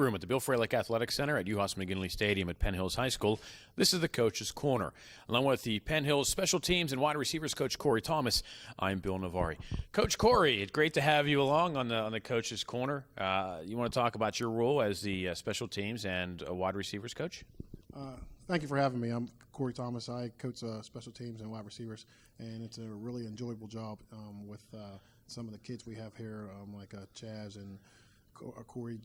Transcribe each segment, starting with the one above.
room at the Bill Fralick Athletic Center at UHAS McGinley Stadium at Penn Hills High School. This is the Coach's Corner. Along with the Penn Hills special teams and wide receivers coach Corey Thomas, I'm Bill Navari. Coach Corey, it's great to have you along on the Coach's Corner. You want to talk about your role as the special teams and wide receivers coach? Thank you for having me. I'm Corey Thomas. I coach special teams and wide receivers, and it's a really enjoyable job with some of the kids we have here, like Chaz and Corey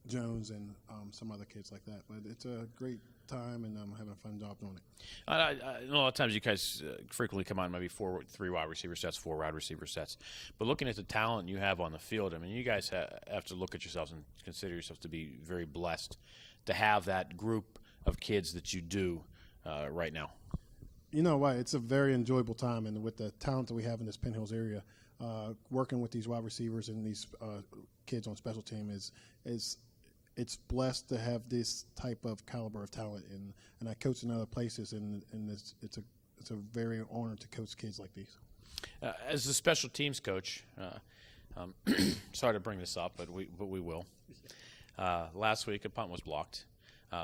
Jones and some other kids like that. But it's a great time, and I'm having a fun job doing it. I know a lot of times you guys frequently come on maybe three wide receiver sets, four wide receiver sets. But looking at the talent you have on the field, I mean, you guys have to look at yourselves and consider yourselves to be very blessed to have that group of kids that you do right now. You know what? It's a very enjoyable time, and with the talent that we have in this Penn Hills area, working with these wide receivers and these kids on special team it's blessed to have this type of caliber of talent, and I coach in other places, and it's a very honor to coach kids like these. As the special teams coach, sorry to bring this up, but we will. Last week a punt was blocked.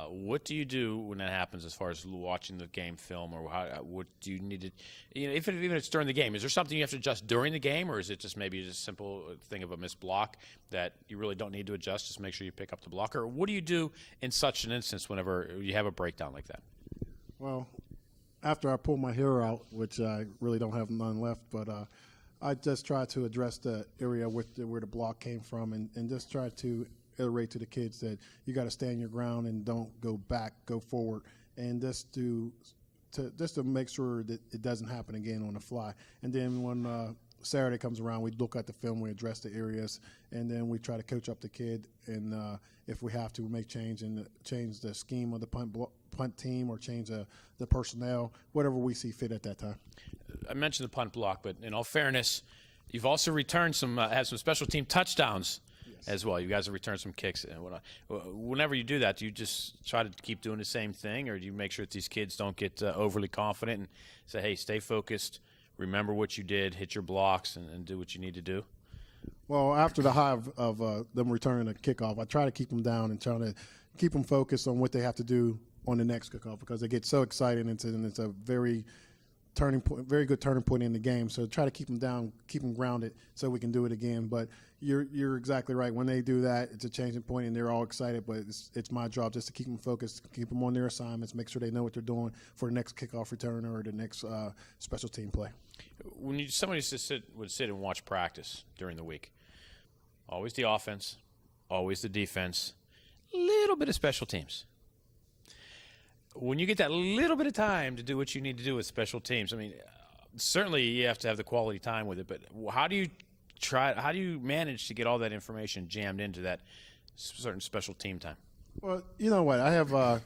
What do you do when that happens as far as watching the game film, or what do you need to, even if it's during the game, is there something you have to adjust during the game, or is it just maybe just a simple thing of a missed block that you really don't need to adjust, just make sure you pick up the blocker? Or what do you do in such an instance whenever you have a breakdown like that? Well, after I pull my hair out, which I really don't have none left, but I just try to address the area where the block came from, and just try to iterate to the kids that you got to stand your ground and don't go back, go forward, and just to make sure that it doesn't happen again on the fly. And then when Saturday comes around, we look at the film, we address the areas, and then we try to coach up the kid. And if we have to, we make change the scheme of the punt team, or change the personnel, whatever we see fit at that time. I mentioned the punt block, but in all fairness, you've also returned had some special team touchdowns as well. You guys have returned some kicks. Whenever you do that, do you just try to keep doing the same thing, or do you make sure that these kids don't get overly confident and say, hey, stay focused, remember what you did, hit your blocks, and do what you need to do? Well, after the high of them returning a kickoff, I try to keep them down and try to keep them focused on what they have to do on the next kickoff, because they get so excited, and it's a very good turning point in the game. So try to keep them down, keep them grounded, so we can do it again. But you're exactly right. When they do that, it's a changing point, and they're all excited. But it's my job just to keep them focused, keep them on their assignments, make sure they know what they're doing for the next kickoff return or the next special team play. When somebody would sit and watch practice during the week, always the offense, always the defense, a little bit of special teams. When you get that little bit of time to do what you need to do with special teams, I mean, certainly you have to have the quality time with it, but how do you manage to get all that information jammed into that certain special team time? Well, you know what? I have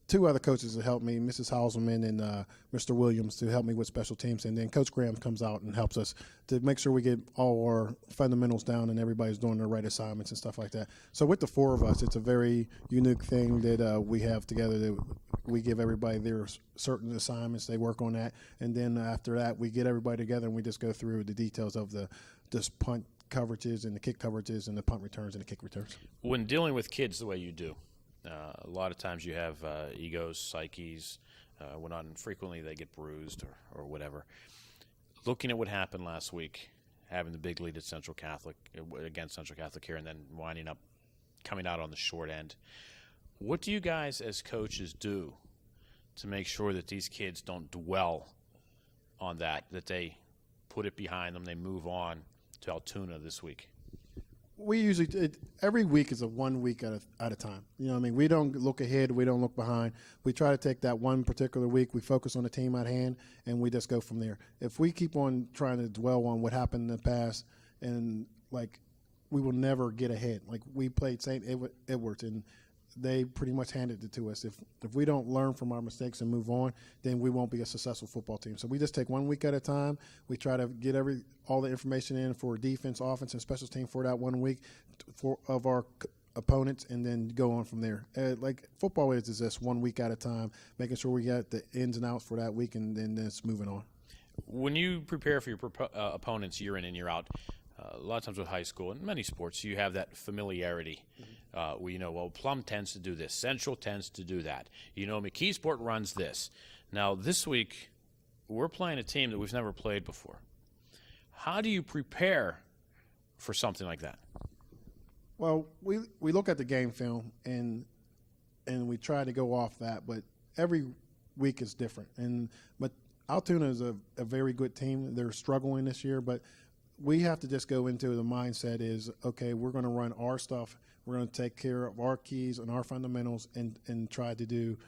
two other coaches that help me, Mrs. Hauselman and Mr. Williams, to help me with special teams. And then Coach Graham comes out and helps us to make sure we get all our fundamentals down and everybody's doing the right assignments and stuff like that. So with the four of us, it's a very unique thing that we have together, that we give everybody their certain assignments. They work on that. And then after that, we get everybody together and we just go through the details of the punt coverages and the kick coverages and the punt returns and the kick returns. When dealing with kids the way you do, a lot of times you have egos, psyches, whatnot, and frequently they get bruised or whatever. Looking at what happened last week, having the big lead at Central Catholic against Central Catholic here, and then coming out on the short end, what do you guys as coaches do to make sure that these kids don't dwell on that they put it behind them, they move on to Altoona this week? We usually every week is a 1 week at a time. You know what I mean? We don't look ahead. We don't look behind. We try to take that one particular week. We focus on the team at hand, and we just go from there. If we keep on trying to dwell on what happened in the past, and we will never get ahead. Like, we played St. Edwards, and they pretty much handed it to us. If we don't learn from our mistakes and move on, then we won't be a successful football team. So we just take 1 week at a time. We try to get all the information in for defense, offense, and special team for that 1 week of our opponents, and then go on from there. Like football is just 1 week at a time, making sure we got the ins and outs for that week, and then it's moving on. When you prepare for your opponents year in and year out, a lot of times with high school and many sports, you have that familiarity where you know, well, Plum tends to do this, Central tends to do that. You know, McKeesport runs this. Now, this week, we're playing a team that we've never played before. How do you prepare for something like that? Well, we look at the game film and we try to go off that, but every week is different. But Altoona is a very good team. They're struggling this year, but we have to just go into the mindset is, okay, we're going to run our stuff. We're going to take care of our keys and our fundamentals and try to do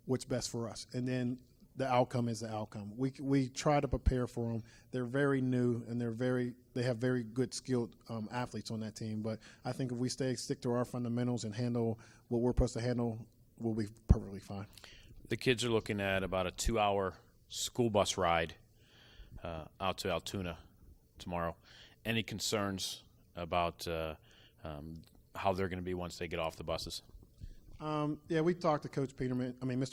what's best for us. And then the outcome is the outcome. We try to prepare for them. They're very new and they have very good skilled athletes on that team. But I think if we stick to our fundamentals and handle what we're supposed to handle, we'll be perfectly fine. The kids are looking at about a 2-hour school bus ride out to Altoona tomorrow. Any concerns about how they're going to be once they get off the buses? Yeah, we talked to Mr.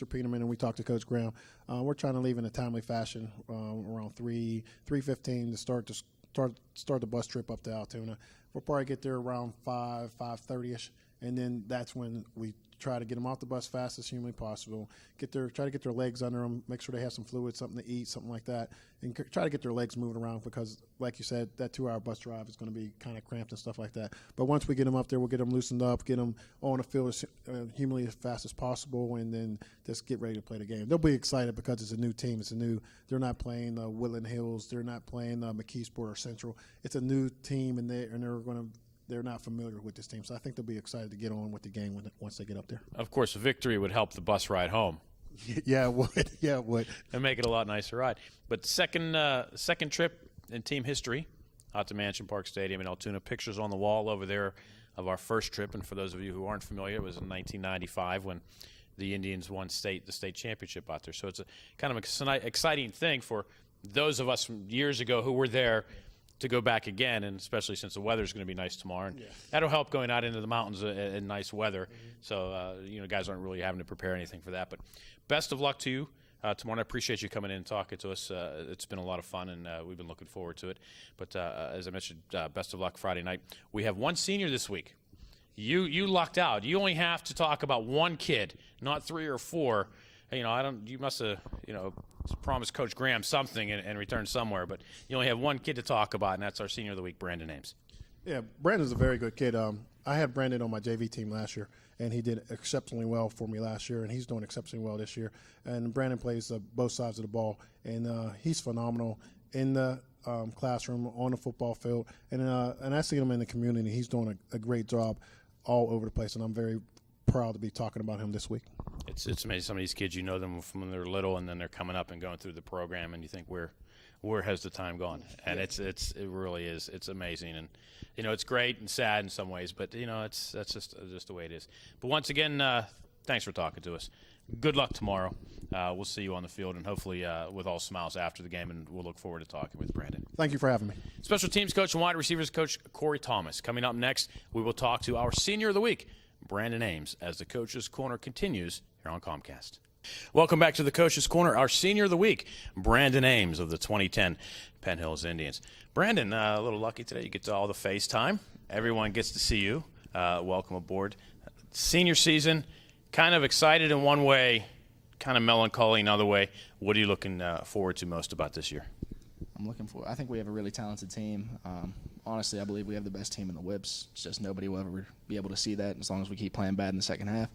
Peterman, and we talked to Coach Graham. We're trying to leave in a timely fashion around 3:15 to start the bus trip up to Altoona. We'll probably get there around 5:30ish, and then that's when we try to get them off the bus fast as humanly possible. Try to get their legs under them, make sure they have some fluid, something to eat, something like that, and try to get their legs moving around because, like you said, that 2-hour bus drive is going to be kind of cramped and stuff like that. But once we get them up there, we'll get them loosened up, get them on the field as humanly as fast as possible, and then just get ready to play the game. They'll be excited because it's a new team. They're not playing Woodland Hills. They're not playing McKeesport or Central. It's a new team, and they're not familiar with this team. So I think they'll be excited to get on with the game once they get up there. Of course, a victory would help the bus ride home. Yeah, it would. Yeah, it would. And make it a lot nicer ride. But second trip in team history out to Mansion Park Stadium in Altoona. Pictures on the wall over there of our first trip. And for those of you who aren't familiar, it was in 1995 when the Indians won the state championship out there. So it's a kind of exciting thing for those of us from years ago who were there to go back again, and especially since the weather's going to be nice tomorrow. And that'll help going out into the mountains in nice weather. So, guys aren't really having to prepare anything for that. But best of luck to you tomorrow. I appreciate you coming in and talking to us. It's been a lot of fun, and we've been looking forward to it. But as I mentioned, best of luck Friday night. We have one senior this week. You lucked out. You only have to talk about one kid, not 3 or 4. You must have, promised Coach Graham something and returned somewhere, but you only have one kid to talk about, and that's our senior of the week, Brandon Ames. Yeah, Brandon's a very good kid. I had Brandon on my JV team last year, and he did exceptionally well for me last year, and he's doing exceptionally well this year. And Brandon plays both sides of the ball, and he's phenomenal in the classroom, on the football field, and I see him in the community. He's doing a great job all over the place, and I'm very proud to be talking about him this week. It's amazing. Some of these kids, you know them from when they're little, and then they're coming up and going through the program, and you think, where has the time gone? And it really is. It's amazing, and it's great and sad in some ways, but that's just the way it is. But once again, thanks for talking to us. Good luck tomorrow. We'll see you on the field, and hopefully with all smiles after the game, and we'll look forward to talking with Brandon. Thank you for having me. Special teams coach and wide receivers coach Corey Thomas. Coming up next, we will talk to our senior of the week, Brandon Ames, as the Coach's Corner continues here on Comcast. Welcome back to the Coach's Corner. Our senior of the week, Brandon Ames of the 2010 Penn Hills Indians. Brandon, a little lucky today. You get to all the FaceTime. Everyone gets to see you. Welcome aboard. Senior season, kind of excited in one way, kind of melancholy another way. What are you looking forward to most about this year? I think we have a really talented team. Honestly, I believe we have the best team in the Whips. It's just nobody will ever be able to see that as long as we keep playing bad in the second half.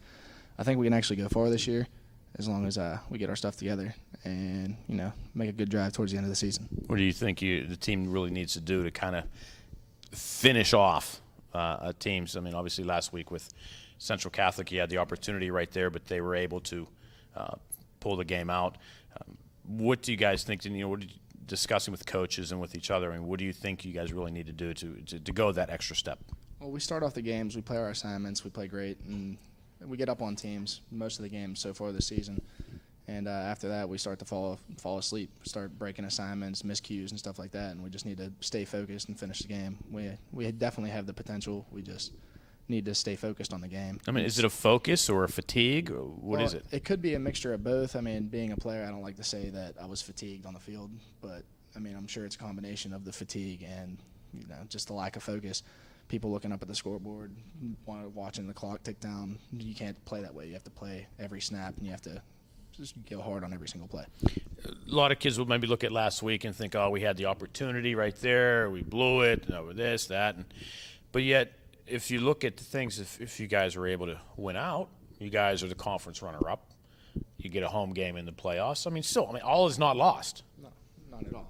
I think we can actually go far this year as long as we get our stuff together and, make a good drive towards the end of the season. What do you think the team really needs to do to kind of finish off teams? I mean, obviously last week with Central Catholic, you had the opportunity right there, but they were able to pull the game out. What do you guys think? Discussing with coaches and with each other, what do you think you guys really need to do to go that extra step? Well, we start off the games, we play our assignments, we play great, and we get up on teams most of the games so far this season. And after that, we start to fall asleep, start breaking assignments, miscues, and stuff like that. And we just need to stay focused and finish the game. We definitely have the potential. We just need to stay focused on the game. I mean, is it a focus or a fatigue? Or what is it? It could be a mixture of both. I mean, being a player, I don't like to say that I was fatigued on the field, but I mean, I'm sure it's a combination of the fatigue and just the lack of focus. People looking up at the scoreboard, watching the clock tick down. You can't play that way. You have to play every snap, and you have to just go hard on every single play. A lot of kids will maybe look at last week and think, oh, we had the opportunity right there. We blew it. This, that. But yet, if you look at the things, if you guys are able to win out, you guys are the conference runner-up. You get a home game in the playoffs. All is not lost. No, not at all.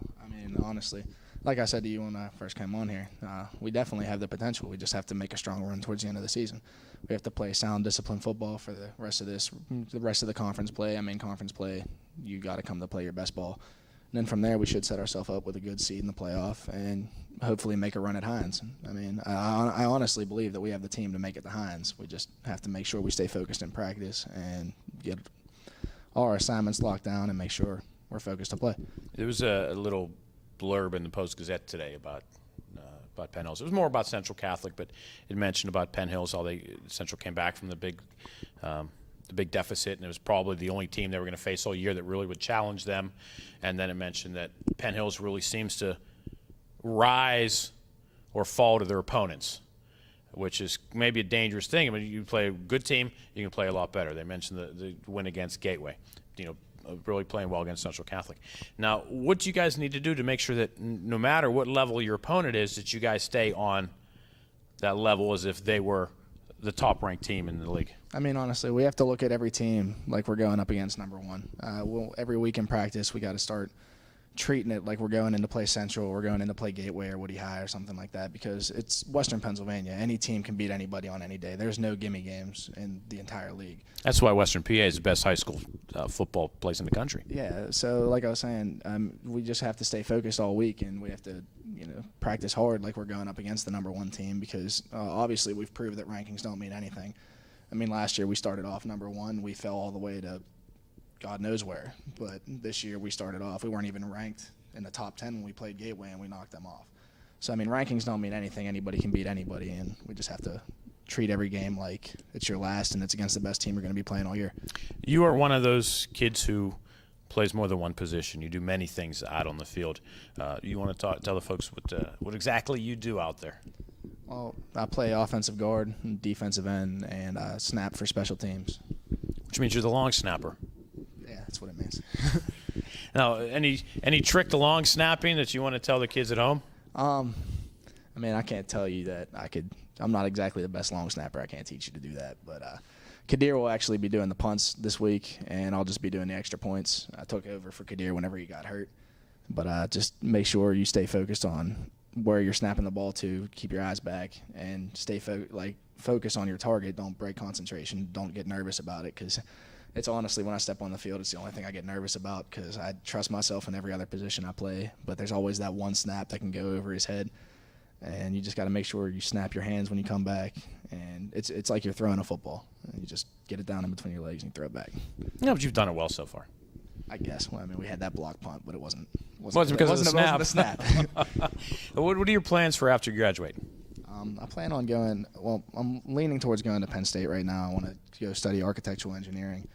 Honestly, like I said to you when I first came on here, we definitely have the potential. We just have to make a strong run towards the end of the season. We have to play sound, disciplined football for the rest of the conference play. Conference play, you got to come to play your best ball. And then from there, we should set ourselves up with a good seed in the playoff and hopefully make a run at Hines. I honestly believe that we have the team to make it to Hines. We just have to make sure we stay focused in practice and get all our assignments locked down and make sure we're focused to play. There was a little blurb in the Post-Gazette today about Penn Hills. It was more about Central Catholic, but it mentioned about Penn Hills, how Central came back from the big deficit, and it was probably the only team they were going to face all year that really would challenge them. And then it mentioned that Penn Hills really seems to rise or fall to their opponents, which is maybe a dangerous thing. You play a good team, you can play a lot better. They mentioned the win against Gateway, really playing well against Central Catholic. Now, what do you guys need to do to make sure that no matter what level your opponent is, that you guys stay on that level as if they were the top-ranked team in the league? Honestly, we have to look at every team like we're going up against number one. Every week in practice, we got to start treating it like we're going in to play Central, we're going in to play Gateway or Woody High or something like that, because it's Western Pennsylvania. Any team can beat anybody on any day. There's no gimme games in the entire league. That's why Western PA is the best high school football place in the country. Yeah, so like I was saying, we just have to stay focused all week, and we have to practice hard like we're going up against the number one team, because obviously we've proved that rankings don't mean anything. Last year we started off number one. We fell all the way to God knows where. But this year we started off, we weren't even ranked in the top 10 when we played Gateway, and we knocked them off. So, rankings don't mean anything. Anybody can beat anybody, and we just have to treat every game like it's your last and it's against the best team you're going to be playing all year. You are one of those kids who plays more than one position. You do many things out on the field. You want to tell the folks what exactly you do out there? Well, I play offensive guard, defensive end, and snap for special teams. Which means you're the long snapper. Yeah, that's what it means. Now, any trick to long snapping that you want to tell the kids at home? I can't tell you that I'm not exactly the best long snapper. I can't teach you to do that. But Kadir will actually be doing the punts this week, and I'll just be doing the extra points. I took over for Kadir whenever he got hurt. But just make sure you stay focused on where you're snapping the ball to, keep your eyes back, and stay focus on your target. Don't break concentration. Don't get nervous about it, because it's honestly, when I step on the field, it's the only thing I get nervous about, because I trust myself in every other position I play. But there's always that one snap that can go over his head, and you just got to make sure you snap your hands when you come back. And it's like you're throwing a football. You just get it down in between your legs and you throw it back. No, but you've done it well so far. I guess. Well, we had that block punt, but it wasn't because of the snap. What are your plans for after you graduate? I plan on going. Well, I'm leaning towards going to Penn State right now. I want to go study architectural engineering.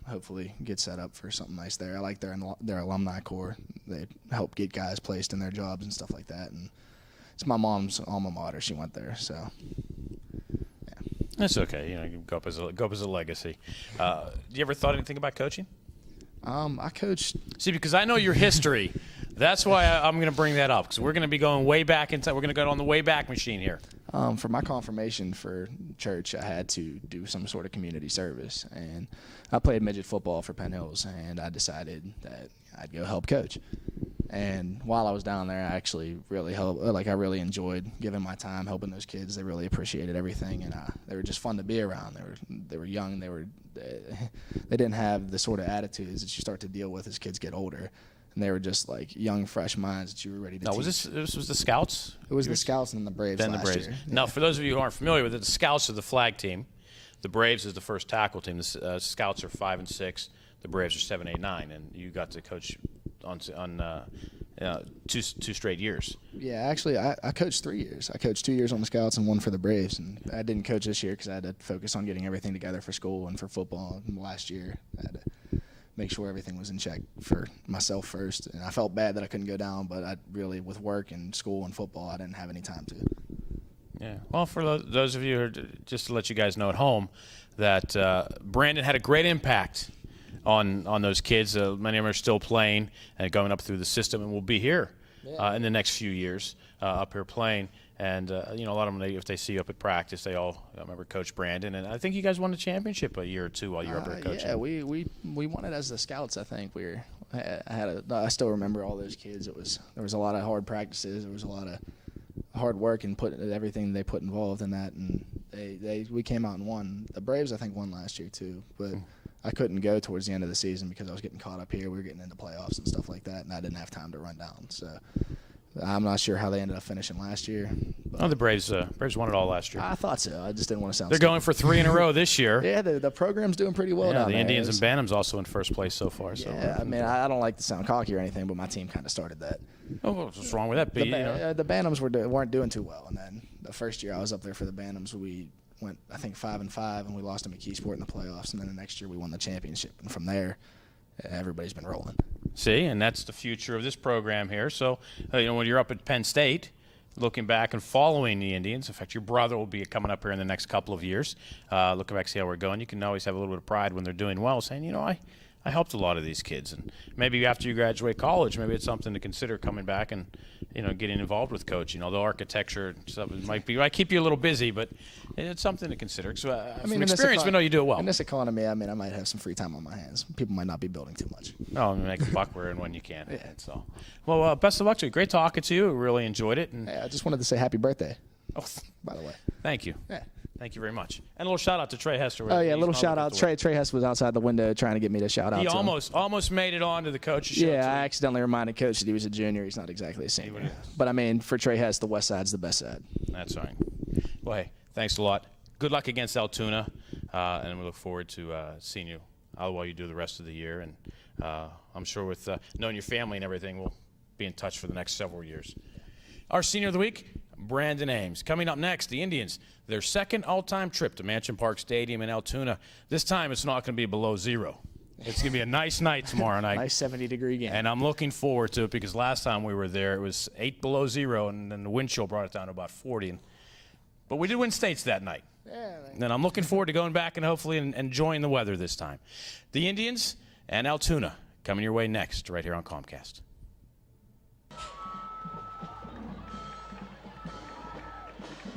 Hopefully get set up for something nice there. I like their alumni corps. They help get guys placed in their jobs and stuff like that. And it's my mom's alma mater. She went there, so yeah. That's okay. You go up as a legacy. Do you ever thought anything about coaching? I coached. See, because I know your history. That's why I'm going to bring that up, because we're going to be going way back in time. We're going to go on the way back machine here. For my confirmation for church, I had to do some sort of community service, and I played midget football for Penn Hills, and I decided that I'd go help coach. And while I was down there, I actually really helped. I really enjoyed giving my time, helping those kids. They really appreciated everything, and they were just fun to be around. They were young. They didn't have the sort of attitudes that you start to deal with as kids get older. And they were just like young, fresh minds that you were ready to teach. This was the Scouts? It was the Scouts and the Braves last year. Now, for those of you who aren't familiar with it, the Scouts are the flag team. The Braves is the first tackle team. The Scouts are 5 and 6. The Braves are 7, 8, 9. And you got to coach on two straight years. Yeah, actually, I coached 3 years. I coached 2 years on the Scouts and 1 for the Braves. And I didn't coach this year because I had to focus on getting everything together for school and for football. And last year, I had to make sure everything was in check for myself first. And I felt bad that I couldn't go down, but I really, with work and school and football, I didn't have any time to. Yeah. Well, for those of you, just to let you guys know at home, that Brandon had a great impact on those kids. Many of them are still playing and going up through the system, and will be here in the next few years up here playing. And, a lot of them, if they see you up at practice, they all remember Coach Brandon. And I think you guys won the championship a year or two while you were up there coaching. Yeah, we won it as the scouts, I think. I still remember all those kids. There was a lot of hard practices. There was a lot of hard work and everything they put involved in that. And we came out and won. The Braves, I think, won last year too. But I couldn't go towards the end of the season because I was getting caught up here. We were getting into playoffs and stuff like that, and I didn't have time to run down. So I'm not sure how they ended up finishing last year. Oh, the Braves won it all last year. I thought so. I just didn't want to sound They're stupid. going for 3 in a row this year. Yeah, the program's doing pretty well down the there. Indians and Bantams also in first place so far. So. Yeah, I mean, I don't like to sound cocky or anything, but my team kind of started that. Oh, what's wrong with that? The Bantams weren't doing too well, and then the first year I was up there for the Bantams, we went, I think, 5-5, and we lost to McKeesport in the playoffs, and then the next year we won the championship, and from there, everybody's been rolling. See, and that's the future of this program here. So, when you're up at Penn State, looking back and following the Indians, in fact, your brother will be coming up here in the next couple of years, looking back, see how we're going. You can always have a little bit of pride when they're doing well, saying, I helped a lot of these kids. And maybe after you graduate college, maybe it's something to consider coming back and, getting involved with coaching. Although architecture and stuff might keep you a little busy, but it's something to consider. So, from experience, we know you do it well. In this economy, I might have some free time on my hands. People might not be building too much. Oh, make a buck where and when you can. Yeah. So, well, best of luck to you. Great talking to you. Really enjoyed it. And I just wanted to say happy birthday. Oh, by the way. Thank you. Yeah. Thank you very much. And a little shout out to Trey Hester. Oh yeah, a little shout out. Trey Hester was outside the window trying to get me to shout out. He to almost made it on to the coach's show. Yeah, I accidentally reminded Coach that he was a junior. He's not exactly a senior. But for Trey Hester, the West Side's the best side. That's right. Well, hey, thanks a lot. Good luck against Altoona, and we look forward to seeing you while you do the rest of the year. And I'm sure with knowing your family and everything, we'll be in touch for the next several years. Our Senior of the Week, Brandon Ames. Coming up next, the Indians, their second all-time trip to Mansion Park Stadium in Altoona. This time it's not going to be below 0. It's going to be a nice night tomorrow night. Nice 70-degree game. And I'm looking forward to it because last time we were there, it was 8 below 0, and then the wind chill brought it down to about 40. But we did win states that night. Yeah, and I'm looking forward to going back and hopefully enjoying the weather this time. The Indians and Altoona coming your way next right here on Comcast.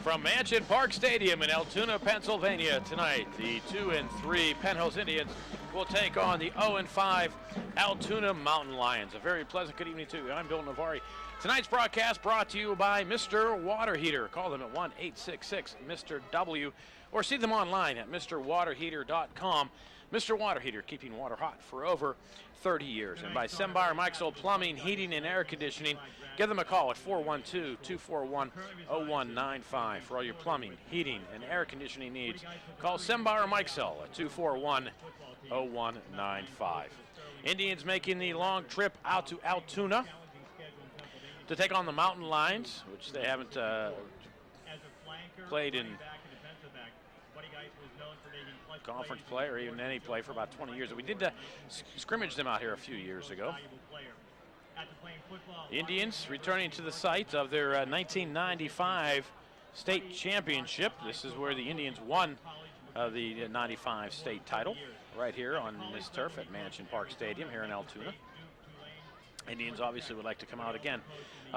From Mansion Park Stadium in Altoona, Pennsylvania, tonight, the 2-3 Penn Hills Indians will take on the 0-5 Altoona Mountain Lions. A very pleasant good evening to you. I'm Bill Navari. Tonight's broadcast brought to you by Mr. Water Heater. Call them at 1-866-MR-W or see them online at MrWaterHeater.com. Mr. Water Heater, keeping water hot for over 30 years. And by Sembar Mixel Plumbing, Heating, and Air Conditioning. Give them a call at 412-241-0195 for all your plumbing, heating, and air conditioning needs. Call Sembar Mixel at 241-0195. Indians making the long trip out to Altoona to take on the Mountain Lions, which they haven't played in conference play or even any play for about 20 years. We did scrimmage them out here a few years ago. The Indians returning to the site of their 1995 state championship. This is where the Indians won the 95 state title, right here on this turf at Mansion Park Stadium here in Altoona. Indians obviously would like to come out again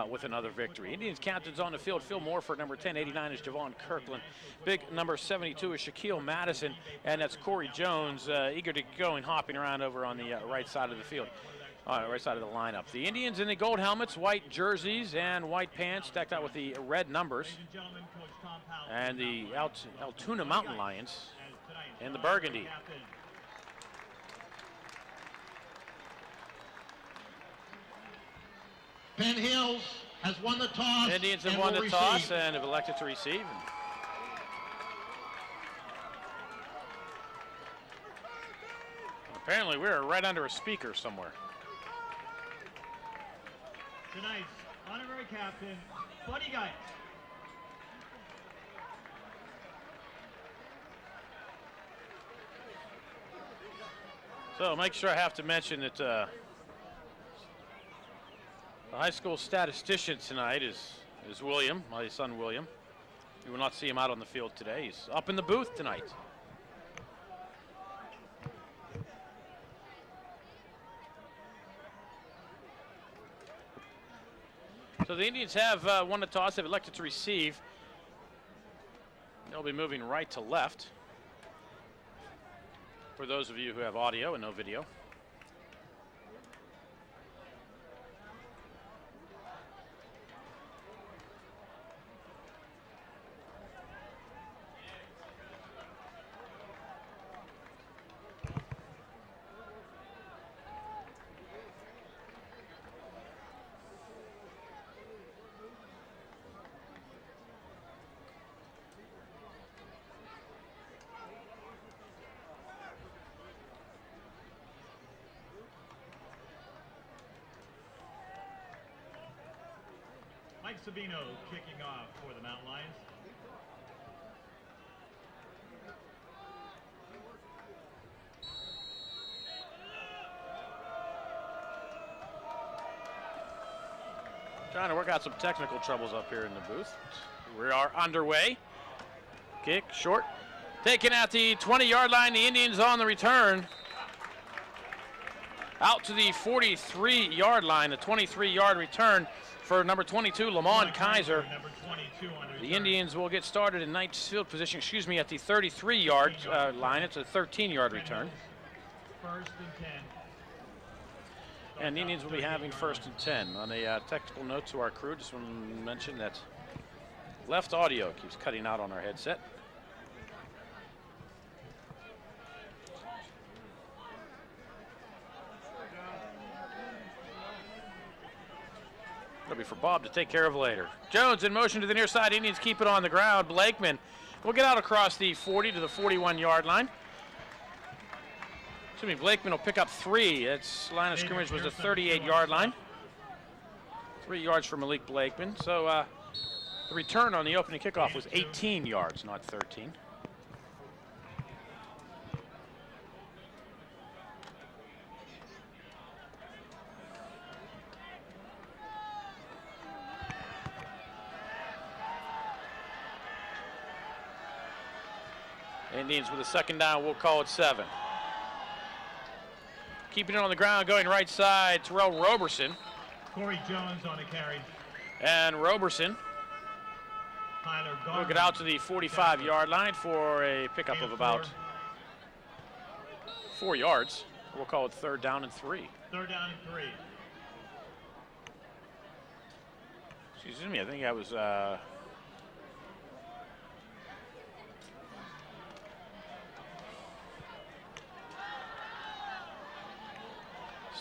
with another victory. Indians captains on the field: Phil Morford. Number 1089 is Javon Kirkland. Big number 72 is Shaquille Madison, and that's Corey Jones, eager to go and hopping around over on the right side of the field. Right side of the lineup. The Indians in the gold helmets, white jerseys, and white pants decked out with the red numbers. And the Altoona Mountain Lions in the burgundy. Penn Hills has won the toss. Indians have won the toss and have elected to receive. Apparently we're right under a speaker somewhere. Tonight's honorary captain, Buddy Guy. So make sure I have to mention that the high school statistician tonight is William, my son William. You will not see him out on the field today. He's up in the booth tonight. So the Indians have won the toss. They've elected to receive. They'll be moving right to left. For those of you who have audio and no video. Mike Sabino kicking off for the Mountain Lions. Trying to work out some technical troubles up here in the booth. We are underway. Kick short. Taken at the 20-yard line. The Indians on the return. Out to the 43-yard line. A 23-yard return for number 22, Lamont Kaiser. The Indians will get started in Knight's field position, at the 33-yard line. It's a 13-yard return. First and 10. And the Indians will be having first and 10. On a technical note to our crew, just want to mention that left audio keeps cutting out on our headset. It'll be for Bob to take care of later. Jones in motion to the near side. Indians keep it on the ground. Blakeman will get out across the 40 to the 41-yard line. Blakeman will pick up 3. Its line of scrimmage was the 38-yard line. 3 yards for Malik Blakeman. So the return on the opening kickoff was 18 yards, not 13. Indians with a second down, we'll call it 7. Keeping it on the ground, going right side, Terrell Roberson. Corey Jones on a carry. And Roberson will get out to the 45-yard line for a pickup of about 4 yards. We'll call it 3rd down and 3. 3rd down and 3. Excuse me, I think I was...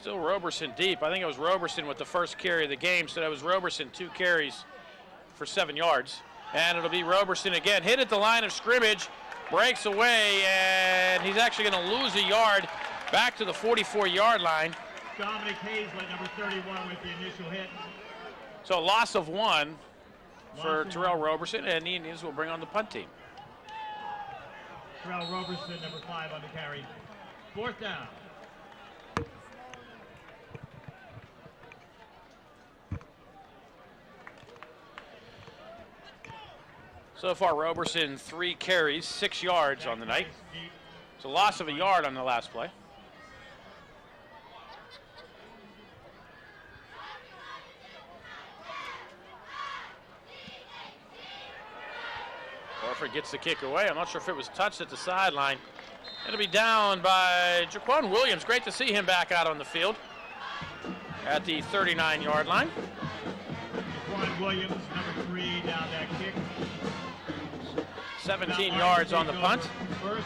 Still Roberson deep. I think it was Roberson with the first carry of the game, so that was Roberson 2 carries for 7 yards. And it'll be Roberson again. Hit at the line of scrimmage, breaks away, and he's actually going to lose a yard back to the 44-yard line. Dominic Hazlett, number 31, with the initial hit. So a loss of 1 for Terrell Roberson, and the Indians will bring on the punt team. Terrell Roberson, number 5 on the carry. 4th down. So far, Roberson 3 carries, 6 yards on the night. It's a loss of a yard on the last play. Horford gets the kick away. I'm not sure if it was touched at the sideline. It'll be down by Jaquan Williams. Great to see him back out on the field at the 39-yard line. Jaquan Williams, number 3, down that kick. 17 yards on the punt.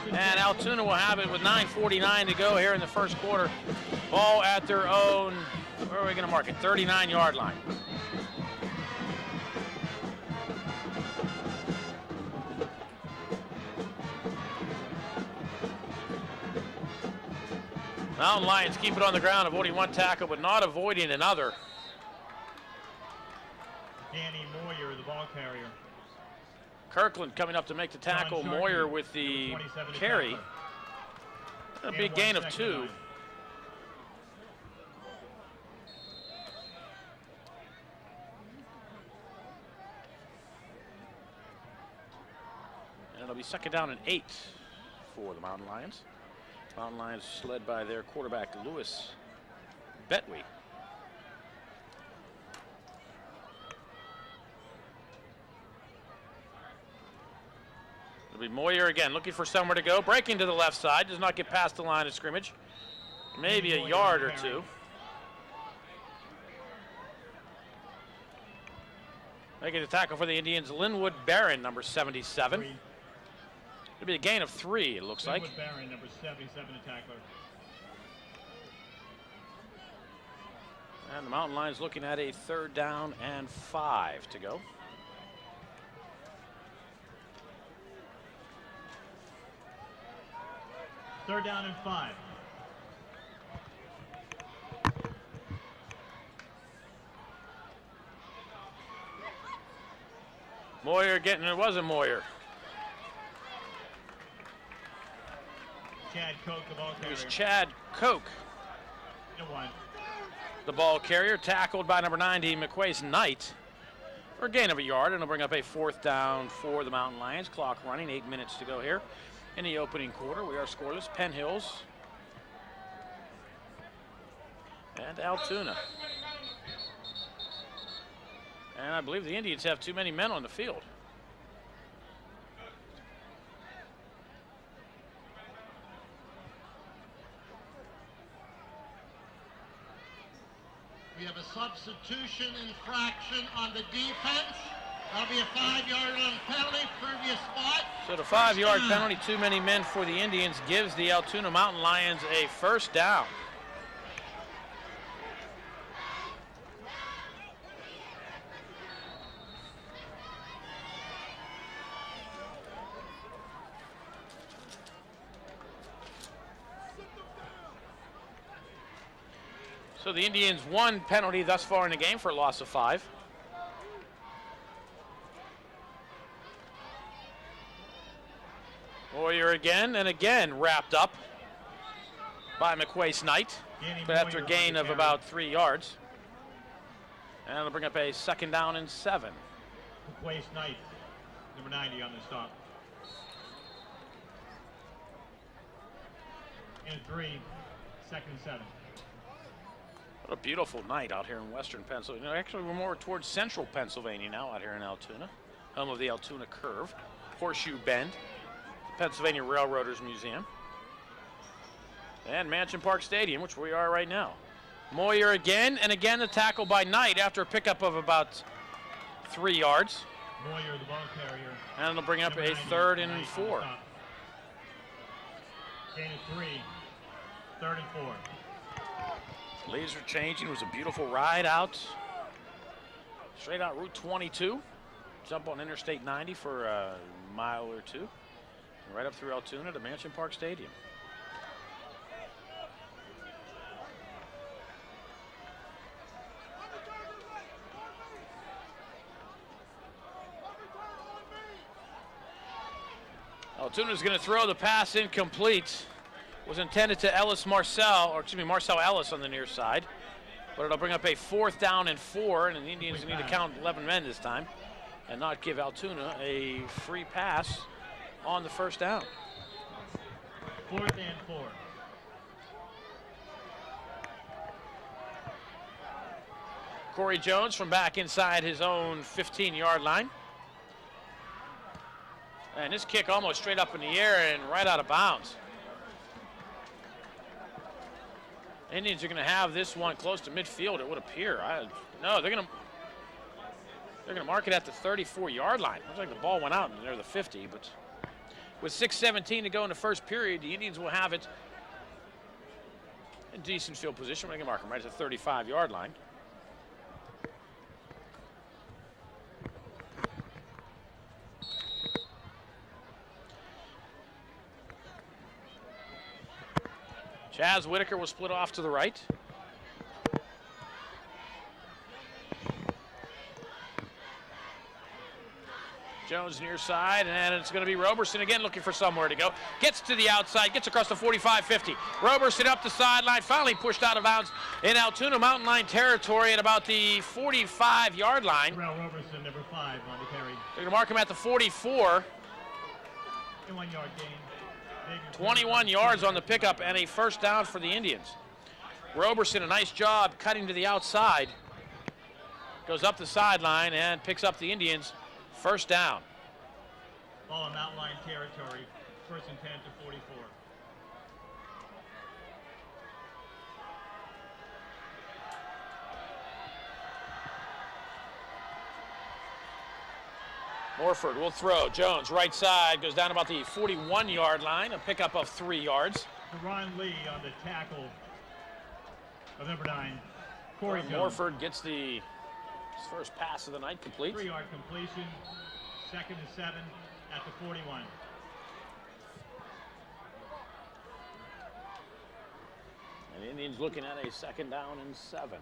And Altoona will have it with 9:49 to go here in the first quarter. Ball at their own, where are we going to mark it? 39-yard line. Mountain Lions keep it on the ground, avoiding 1 tackle, but not avoiding another. Danny Moyer, the ball carrier. Kirkland coming up to make the tackle. Moyer with the carry. A big gain of 2. it'll be second down and 8 for the Mountain Lions. Mountain Lions led by their quarterback, Lewis Betwee. It'll be Moyer again, looking for somewhere to go. Breaking to the left side, does not get past the line of scrimmage. Maybe a yard or two. Making the tackle for the Indians, Linwood Barron, number 77. It'll be a gain of 3, it looks like. Linwood Barron, number 77, the tackler. And the Mountain Lions looking at a 3rd down and 5 to go. Third down and 5. Moyer getting, it wasn't Moyer. Chad Koch, the ball It carrier. was Chad Koch, And 1. the ball carrier, tackled by number 90, McQuace Knight, for a gain of a yard, and it'll bring up a 4th down for the Mountain Lions. Clock running, 8 minutes to go here in the opening quarter. We are scoreless. Penn Hills and Altoona. And I believe the Indians have too many men on the field. We have a substitution infraction on the defense. That'll be a 5-yard penalty, previous spot. So the 5-yard penalty, too many men for the Indians, gives the Altoona Mountain Lions a 1st down. So the Indians 1 penalty thus far in the game for a loss of 5. Moyer again and again wrapped up by McQuace Knight, but after a gain of about 3 yards. And it'll bring up a 2nd down and 7. McQuace Knight, number 90 on the stop. And 3, 2nd and 7. What a beautiful night out here in western Pennsylvania. Actually, we're more towards central Pennsylvania now out here in Altoona, home of the Altoona Curve, Horseshoe Bend, the Pennsylvania Railroaders Museum, and Mansion Park Stadium, which we are right now. Moyer again, and again the tackle by Knight after a pickup of about 3 yards. Moyer, the ball carrier. And it'll bring up Number a 90, 3rd and Knight on the 4. stop. Gain of 3, 3rd and 4. Leaves are changing. It was a beautiful ride out. Straight out Route 22. Jump on Interstate 90 for a mile or 2. And right up through Altoona to Mansion Park Stadium. Altoona's going to throw the pass incomplete. Was intended to Marcel Ellis on the near side. But it'll bring up a 4th down and 4, and the Indians need to count 11 men this time and not give Altoona a free pass on the 1st down. 4th and 4. Corey Jones from back inside his own 15-yard line. And this kick almost straight up in the air and right out of bounds. Indians are going to have this one close to midfield, it would appear. No, they're going to mark it at the 34-yard line. Looks like the ball went out near the 50, but with 6:17 to go in the first period, the Indians will have it in decent field position. We're going to mark them right at the 35-yard line. Chaz Whitaker will split off to the right. Jones near side, and it's going to be Roberson again looking for somewhere to go. Gets to the outside, gets across the 45-50. Roberson up the sideline, finally pushed out of bounds in Altoona Mountain Line territory at about the 45-yard line. Terrell Roberson, number 5 on the carry. They're going to mark him at the 44. 21-yard gain. 21 yards on the pickup and a first down for the Indians. Roberson, a nice job cutting to the outside. Goes up the sideline and picks up the Indians' first down. Ball in Mountain Lion territory. First and 10 to 44. Morford will throw. Jones, right side, goes down about the 41-yard line, a pickup of 3 yards. Ron Lee on the tackle of number 9, Corey Jones. Morford gets his first pass of the night complete. 3-yard completion, 2nd and 7 at the 41. And the Indians looking at a 2nd down and 7.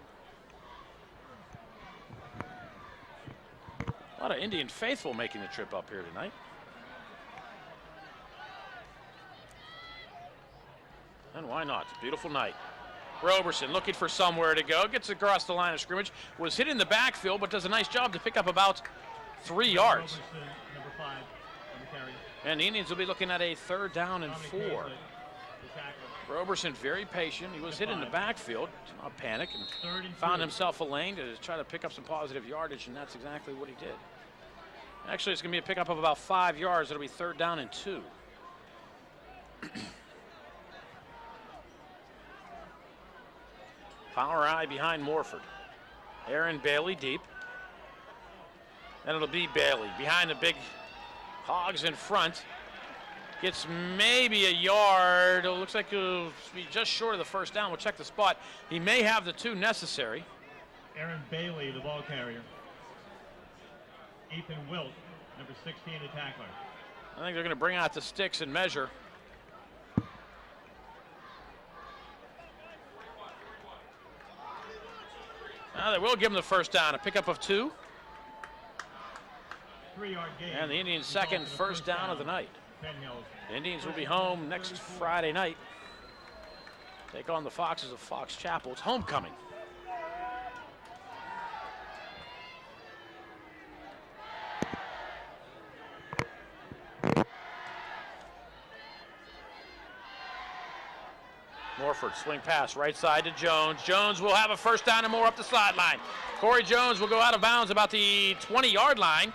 A lot of Indian faithful making the trip up here tonight. And why not? Beautiful night. Roberson looking for somewhere to go. Gets across the line of scrimmage. Was hit in the backfield, but does a nice job to pick up about 3 yards. Roberson, number 5, on the carry. And the Indians will be looking at a 3rd down and 4. The tackle. Roberson very patient. He was hit in the backfield. Did not panic and 3rd and found 2. himself a lane to try to pick up some positive yardage, and that's exactly what he did. Actually, it's going to be a pickup of about 5 yards. It'll be 3rd down and 2. Power eye behind Morford. Aaron Bailey deep. And it'll be Bailey behind the big hogs in front. Gets maybe a yard. It looks like it'll be just short of the first down. We'll check the spot. He may have the 2 necessary. Aaron Bailey, the ball carrier. Ethan Wilt, number 16, the tackler. I think they're going to bring out the sticks and measure. They will give him the first down, a pickup of 2. 3-yard gain. And the Indians' second first down of the night. Penn Hills. The Indians will be home next Friday night. Take on the Foxes of Fox Chapel. It's homecoming. Morford, swing pass, right side to Jones. Jones will have a first down and more up the sideline. Corey Jones will go out of bounds about the 20-yard line.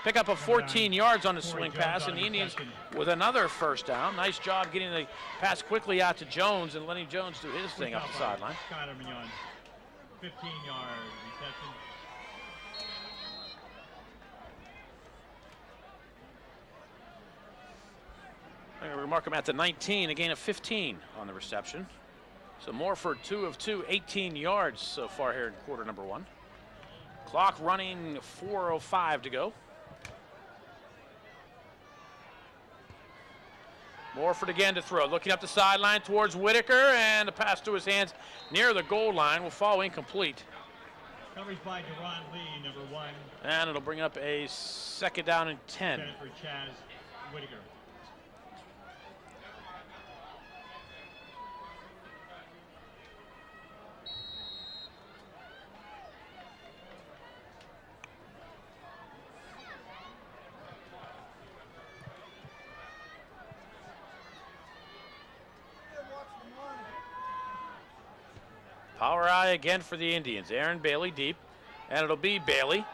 Pick up of 14 yards on the swing pass, and the Indians with another first down. Nice job getting the pass quickly out to Jones and letting Jones do his thing up the sideline. Skyler Mignon, 15-yard reception. I'm going to remark him at the 19, a gain of 15 on the reception. So Morford, 2 of 2, 18 yards so far here in quarter number 1. Clock running, 4:05 to go. Morford again to throw, looking up the sideline towards Whitaker, and a pass to his hands near the goal line will fall incomplete. Coverage by Deron Lee, number 1. And it'll bring up a 2nd down and 10. For Chaz Whitaker. Power eye again for the Indians. Aaron Bailey deep, and it'll be Bailey.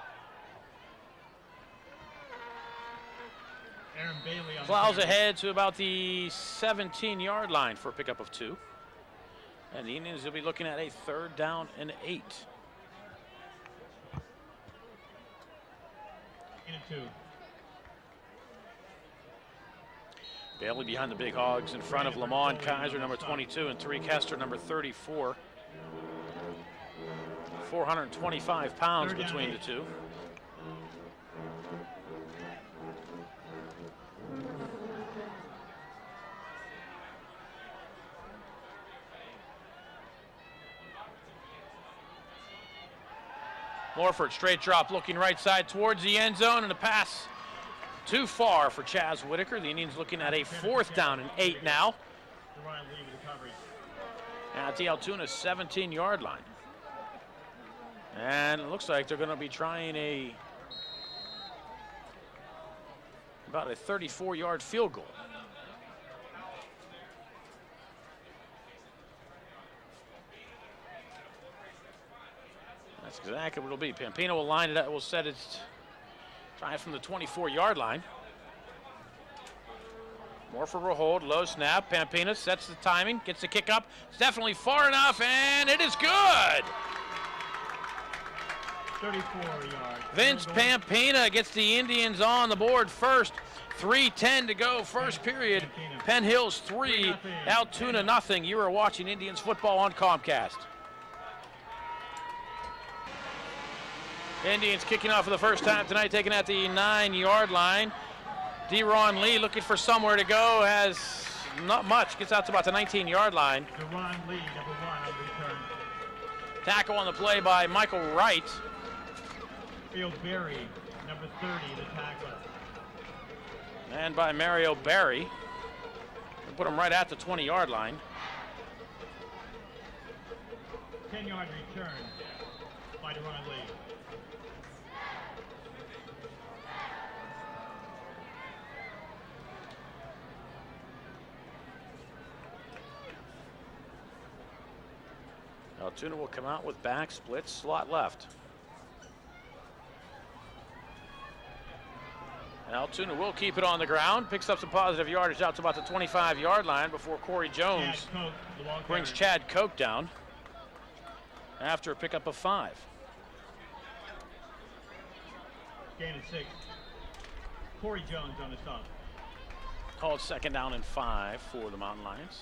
Aaron Bailey on Plows ahead to about the 17-yard line for a pickup of 2. And the Indians will be looking at a 3rd down and 8. In and 2. Bailey behind the big hogs in front of Lamont Kaiser, number 22, and Tariq Hester, number 34. 425 pounds between the two. Morford, straight drop, looking right side towards the end zone, and a pass too far for Chaz Whitaker. The Indians looking at a 4th down and 8 now. At the Altoona 17-yard line. And it looks like they're going to be trying a about a 34-yard field goal. That's exactly what it'll be. Pampino will line it up, will set it, try it from the 24-yard line. Morford will hold, low snap. Pampina sets the timing, gets the kick up. It's definitely far enough, and it is good. 34 yards. Vince Pampina gets the Indians on the board first. 3:10 to go, first period. Penn Hills 3, Altoona nothing. You are watching Indians football on Comcast. Indians kicking off for the first time tonight, taking at the 9-yard line. Deron Lee looking for somewhere to go, has not much, gets out to about the 19-yard line. Deron Lee, number 1 on return. Tackle on the play by Michael Wright. Field Berry, number 30, the tackler. And by Mario Berry. We'll put him right at the 20-yard line. 10-yard return by Deron Lee. Altoona will come out with back split, slot left. Altoona will keep it on the ground, picks up some positive yardage out to about the 25-yard line before Corey Jones brings Chad Koch down after a pickup of 5. Gain of 6. Corey Jones on the stop. Called 2nd down and 5 for the Mountain Lions.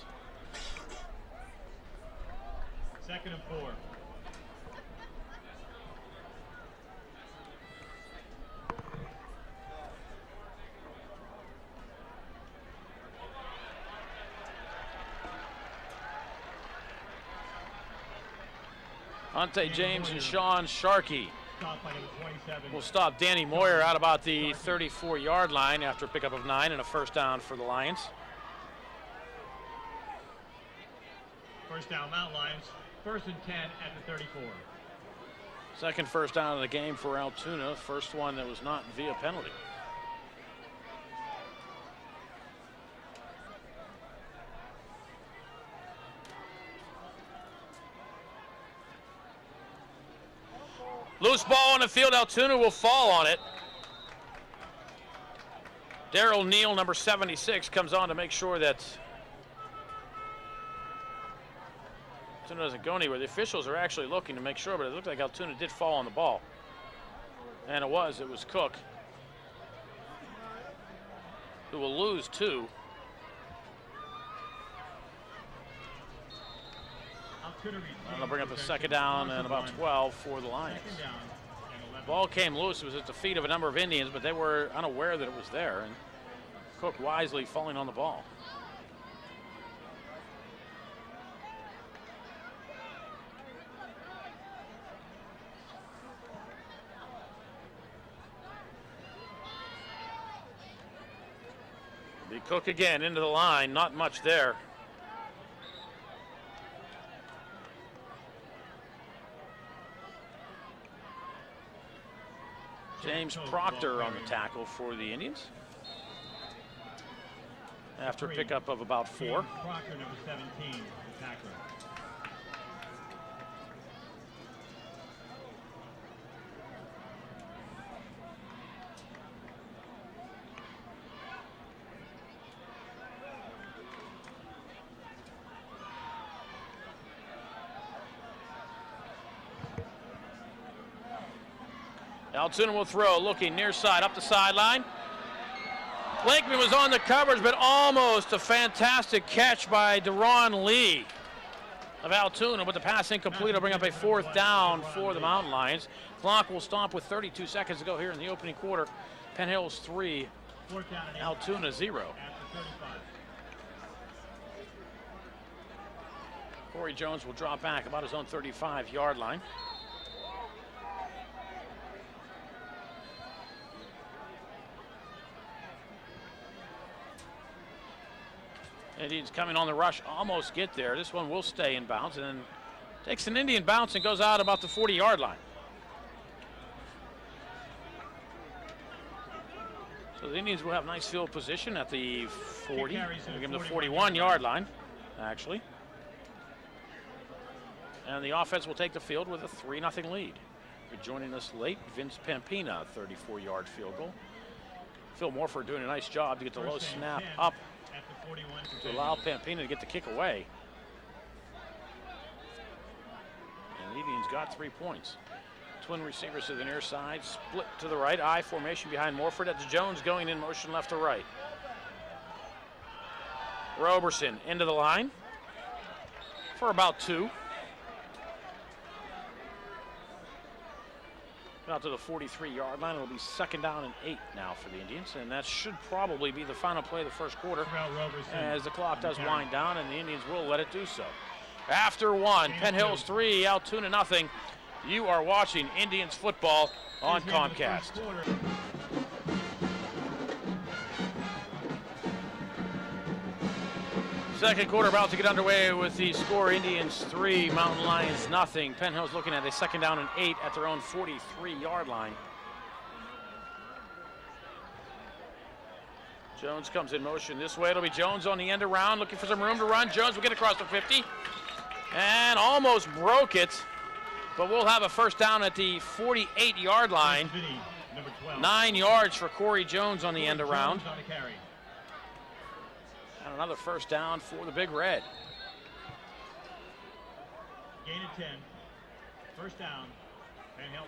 2nd and 4. Ante James and Sean Sharkey Stop by number 27. will stop Danny Moyer out about the 34-yard line after a pickup of 9 and a first down for the Lions. First down, Mountain Lions. 1st and 10 at the 34. Second first down of the game for Altoona. First one that was not via penalty. Loose ball on the field. Altoona will fall on it. Daryl Neal, number 76, comes on to make sure that Altoona doesn't go anywhere. The officials are actually looking to make sure, but it looked like Altoona did fall on the ball. And it was Cook who will lose 2. And they'll bring up a 2nd down and about 12 for the Lions. Ball came loose. It was at the feet of a number of Indians, but they were unaware that it was there. And Cook wisely falling on the ball. Be Cook again into the line. Not much there. James Proctor on the tackle for the Indians. After a pickup of about 4. James Proctor, number 17, the tackler. Altoona will throw, looking near side, up the sideline. Blakeman was on the coverage, but almost a fantastic catch by Deron Lee of Altoona, but the pass incomplete will bring up a 4th down for the Mountain Lions. Clock will stop with 32 seconds to go here in the opening quarter. Penn Hills 3, Altoona 0. Corey Jones will drop back about his own 35-yard line. Indians coming on the rush, almost get there. This one will stay in bounds and then takes an Indian bounce and goes out about the 40-yard line. So So the Indians will have nice field position at the 40. carries We'll to give them the 41 41-yard line, actually. And the offense will take the field with a 3-0 lead. For joining us late, Vince Pampina, 34-yard field goal. Phil Morford doing a nice job to get the low First and snap 10 up at the 41 for to Penn allow Hills. Pampina to get the kick away. And the Indians got 3 points. Twin receivers to the near side, split to the right, I formation behind Morford. That's Jones going in motion left to right. Roberson into the line for about 2. Out to the 43-yard line. It'll be 2nd down and 8 now for the Indians, and that should probably be the final play of the first quarter Terrell Roberson as the clock does on wind down, and the Indians will let it do so. After 1, Penn Hills 3, Altoona nothing. You are watching Indians football on Here's the end of the Comcast. first quarter. Second quarter about to get underway with the score: Indians 3, Mountain Lions nothing. Penn Hills looking at a 2nd down and 8 at their own 43-yard line. Jones comes in motion this way. It'll be Jones on the end around, looking for some room to run. Jones will get across the 50 and almost broke it, but we'll have a first down at the 48-yard line. Vinny, number 12. 9 yards for Corey Jones on the end around. Jones on the carry. And another first down for the Big Red. Gain of 10. First down. Penn Hills.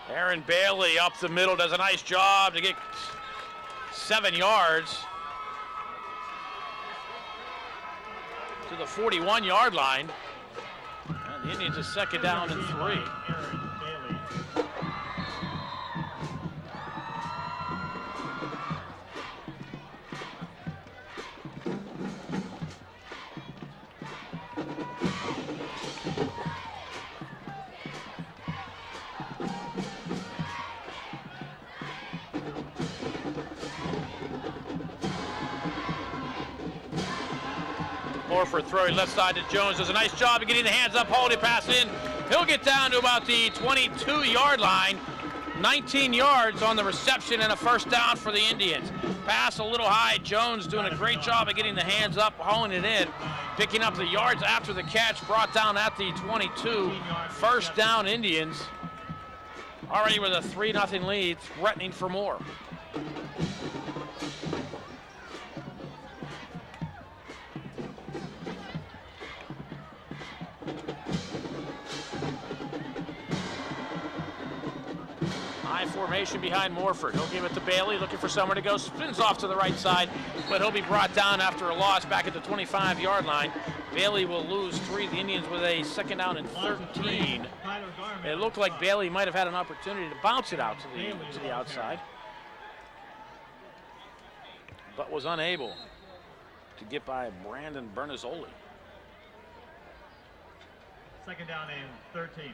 Aaron Bailey up the middle does a nice job to get 7 yards to the 41-yard line. And the Indians a 2nd down and 3. Aaron Bailey. Morford throwing left side to Jones. Does a nice job of getting the hands up, holding pass in. He'll get down to about the 22-yard line. 19 yards on the reception and a first down for the Indians. Pass a little high. Jones doing a great job of getting the hands up, hauling it in, picking up the yards after the catch, brought down at the 22. First down Indians. Already with a 3-0 lead, threatening for more. Formation behind Morford. He'll give it to Bailey, looking for somewhere to go. Spins off to the right side, but he'll be brought down after a loss back at the 25-yard line. Bailey will lose 3. The Indians with a 2nd down and 13. It looked like Bailey might have had an opportunity to bounce it out to the outside, but was unable to get by Brandon Bernazzoli. 2nd down and 13.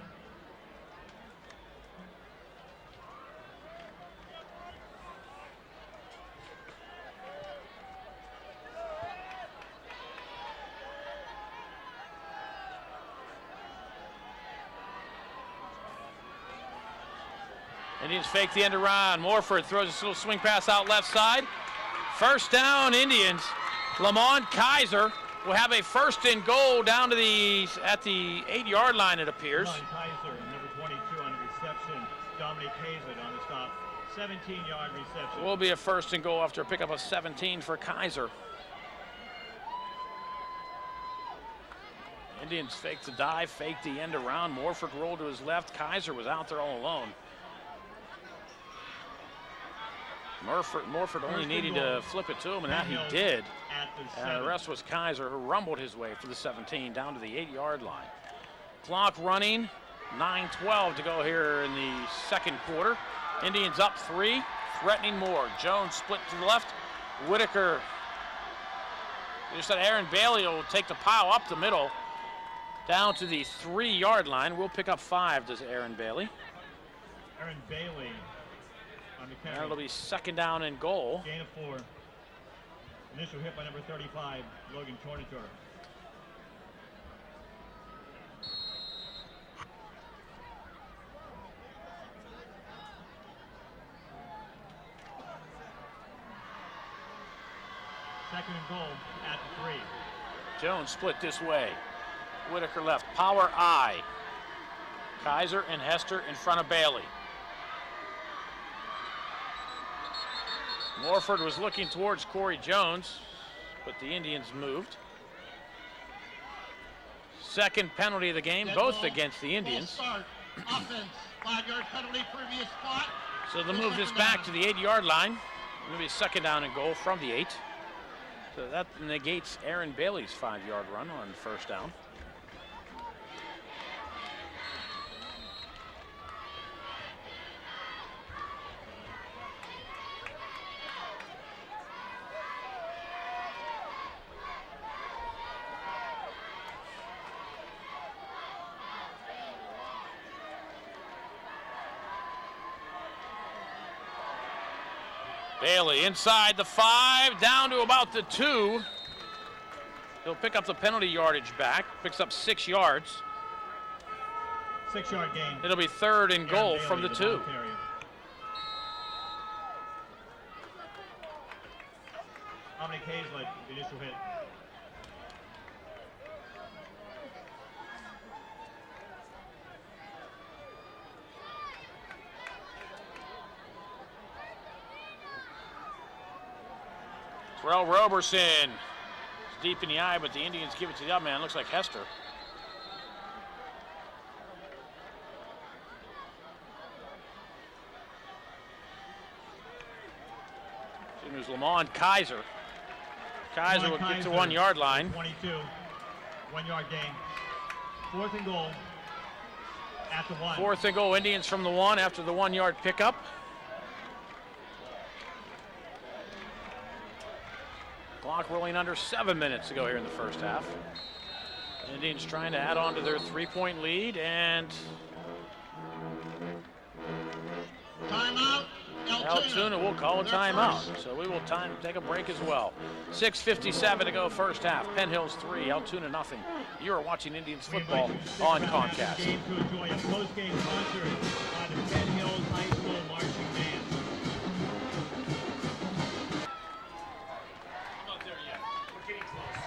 Indians fake the end around. Morford throws a little swing pass out left side. First down Indians. Lamont Kaiser will have a 1st and goal down to at the 8-yard line, it appears. Lamont Kaiser, number 22 on the reception. Dominic Hazard on the stop. 17-yard reception. Will be a 1st and goal after a pickup of 17 for Kaiser. Indians fake the dive, fake the end around. Morford rolled to his left. Kaiser was out there all alone. Morford only needing to flip it to him, and that he did. And the rest was Kaiser, who rumbled his way for the 17 down to the 8-yard line. Clock running, 9:12 to go here in the second quarter. Indians up 3, threatening more. Jones split to the left. Whitaker, you said Aaron Bailey will take the pile up the middle down to the 3-yard line. We'll pick up 5, does Aaron Bailey. Aaron Bailey on the carry. And it'll be second down and goal. Gain of 4. Initial hit by number 35, Logan Tornator. Second and goal at the 3. Jones split this way. Whitaker left. Power I. Kaiser and Hester in front of Bailey. Morford was looking towards Corey Jones, but the Indians moved. Second penalty of the game, both against the Indians. Start. Offense, 5-yard penalty, previous spot. So they'll move this back to the 8-yard line. It'll be a second down and goal from the 8. So that negates Aaron Bailey's 5-yard run on first down. Bailey inside the 5, down to about the 2. He'll pick up the penalty yardage back, picks up 6 yards. 6-yard gain. It'll be third and goal from the 2. Dominic Hazlett, the initial hit. Terrell Roberson is deep in the eye, but the Indians give it to the other man. Looks like Hester. It was Lamont Kaiser. Kaiser will get to 1-yard line. 22, 1-yard gain. Fourth and goal at the 1. Fourth and goal, Indians from the 1 after the 1-yard pickup. Clock rolling under 7 minutes to go here in the first half. Indians trying to add on to their 3-point lead, and Timeout. Altoona will call a timeout. So we will take a break as well. 6:57 to go first half. Penn Hills 3, Altoona nothing. You're watching Indians football on Comcast. Game to enjoy a post-game concert by the Penn Hills High School Marching Band. Not there yet. We're getting close.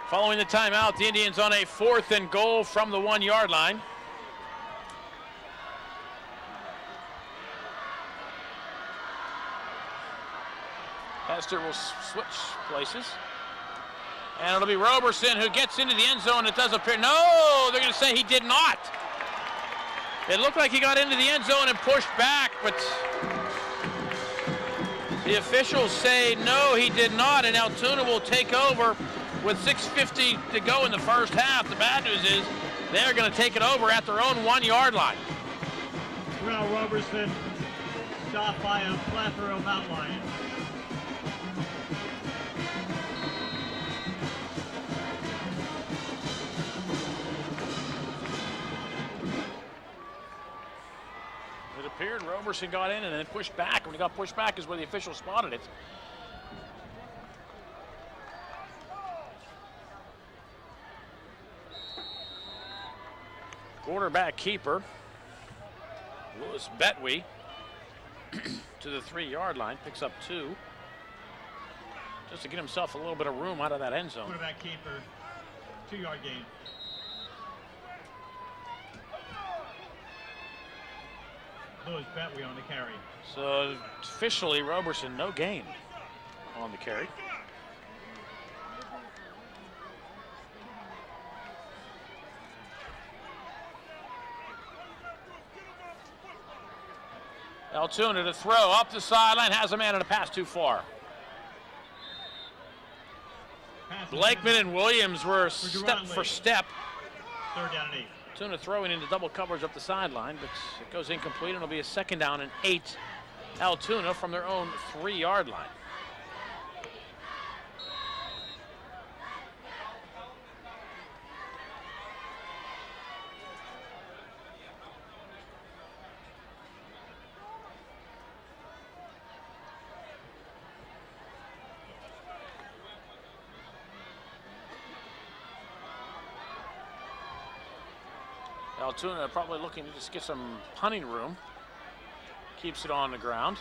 Following the timeout, the Indians on a 4th and goal from the 1-yard line. Hester will switch places. And it'll be Roberson who gets into the end zone. It does appear, no, they're going to say he did not. It looked like he got into the end zone and pushed back, but the officials say no, he did not, and Altoona will take over with 6:50 to go in the first half. The bad news is they're going to take it over at their own 1-yard line. Terrell Roberson stopped by a plethora of Mountain Lions. It appeared Roberson got in and then pushed back. When he got pushed back is where the official spotted it. Quarterback keeper, Louis Betwee, to the 3-yard line, picks up 2, just to get himself a little bit of room out of that end zone. Quarterback keeper, 2-yard gain. Louis Betwee on the carry. So officially, Roberson, no gain on the carry. Altoona to throw up the sideline, has a man and a pass too far. Blakeman and Williams were step for step. 3rd down and 8. Altoona throwing into double coverage up the sideline, but it goes incomplete, and it'll be a 2nd down and 8. Altoona from their own 3-yard line. Altoona probably looking to just get some punting room. Keeps it on the ground.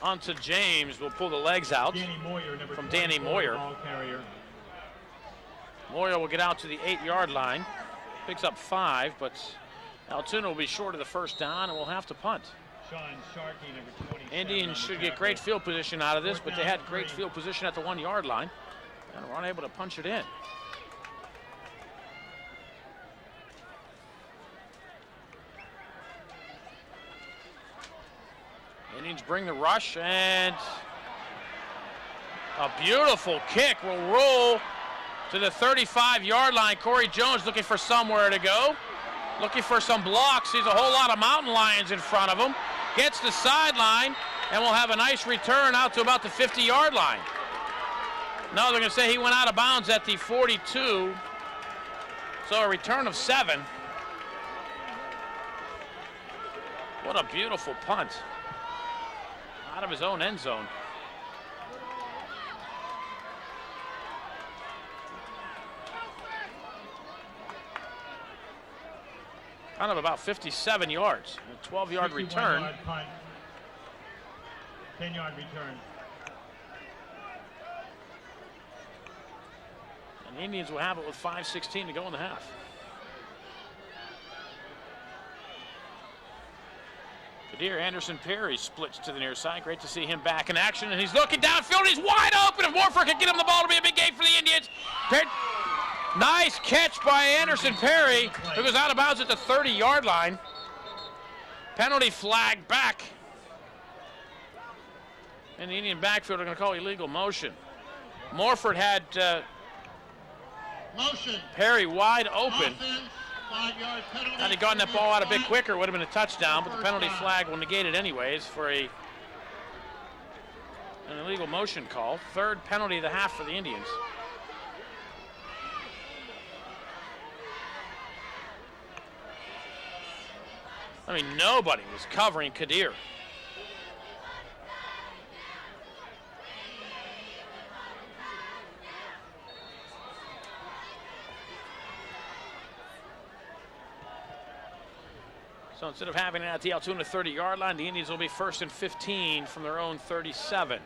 On to James. Will pull the legs out Danny Moyer, number from Danny Moyer. ball carrier. Moyer will get out to the 8-yard line. Picks up 5, but Altoona will be short of the first down and will have to punt. Sean Sharkey, number 27. Indians should get great field position out of this, but they had great field position at the 1-yard line and were unable to punch it in. Indians bring the rush, and a beautiful kick will roll to the 35-yard line. Corey Jones looking for somewhere to go, looking for some blocks. Sees a whole lot of Mountain Lions in front of him. Gets the sideline, and will have a nice return out to about the 50-yard line. No, they're going to say he went out of bounds at the 42. So a return of 7. What a beautiful punt. Out of his own end zone. Kind of about 57 yards. A 12-yard return. 10-yard return. And the Indians will have it with 5:16 to go in the half. Kadir Anderson Perry splits to the near side. Great to see him back in action, and he's looking downfield. He's wide open. If Morford can get him the ball, it'll be a big game for the Indians. Nice catch by Anderson Perry, who goes out of bounds at the 30-yard line. Penalty flag back. And the Indian backfield are going to call illegal motion. Morford had Motion. Perry wide open. Offense, 5-yard penalty. Had he gotten that ball out a bit quicker, it would have been a touchdown, but the penalty flag will negate it anyways for an illegal motion call. 3rd penalty of the half for the Indians. I mean, nobody was covering Kadir. So instead of having it at the Altoona 30-yard line, the Indians will be 1st and 15 from their own 37.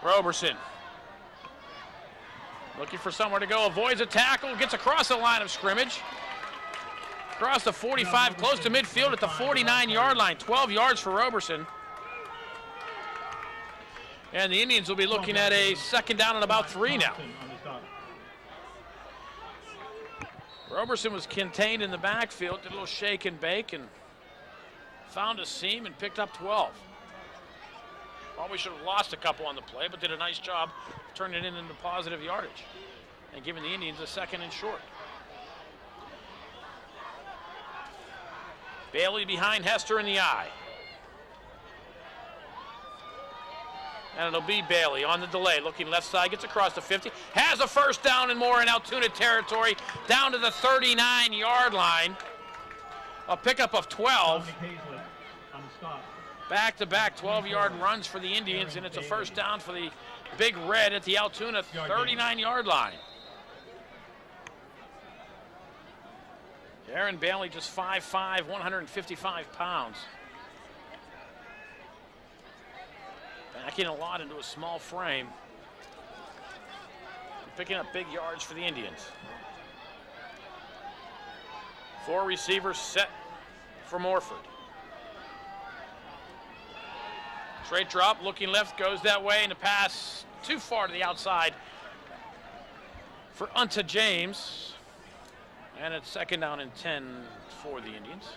Roberson looking for somewhere to go, avoids a tackle, gets across the line of scrimmage. Across the 45, close to midfield at the 49-yard line. 12 yards for Roberson. And the Indians will be looking at a 2nd down and about 3 now. Roberson was contained in the backfield, did a little shake and bake, and found a seam and picked up 12. Probably should have lost a couple on the play, but did a nice job turning it into positive yardage and giving the Indians a 2nd and short. Bailey behind Hester in the eye. And it'll be Bailey on the delay, looking left side, gets across the 50, has a 1st down and more in Altoona territory, down to the 39-yard line. A pickup of 12. Back-to-back 12-yard runs for the Indians, and it's a 1st down for the Big Red at the Altoona 39-yard line. Aaron Bailey just 5'5", 155 pounds. Backing a lot into a small frame. Picking up big yards for the Indians. 4 receivers set for Morford. Straight drop, looking left, goes that way, and the pass too far to the outside for Unta James. And it's 2nd down and 10 for the Indians.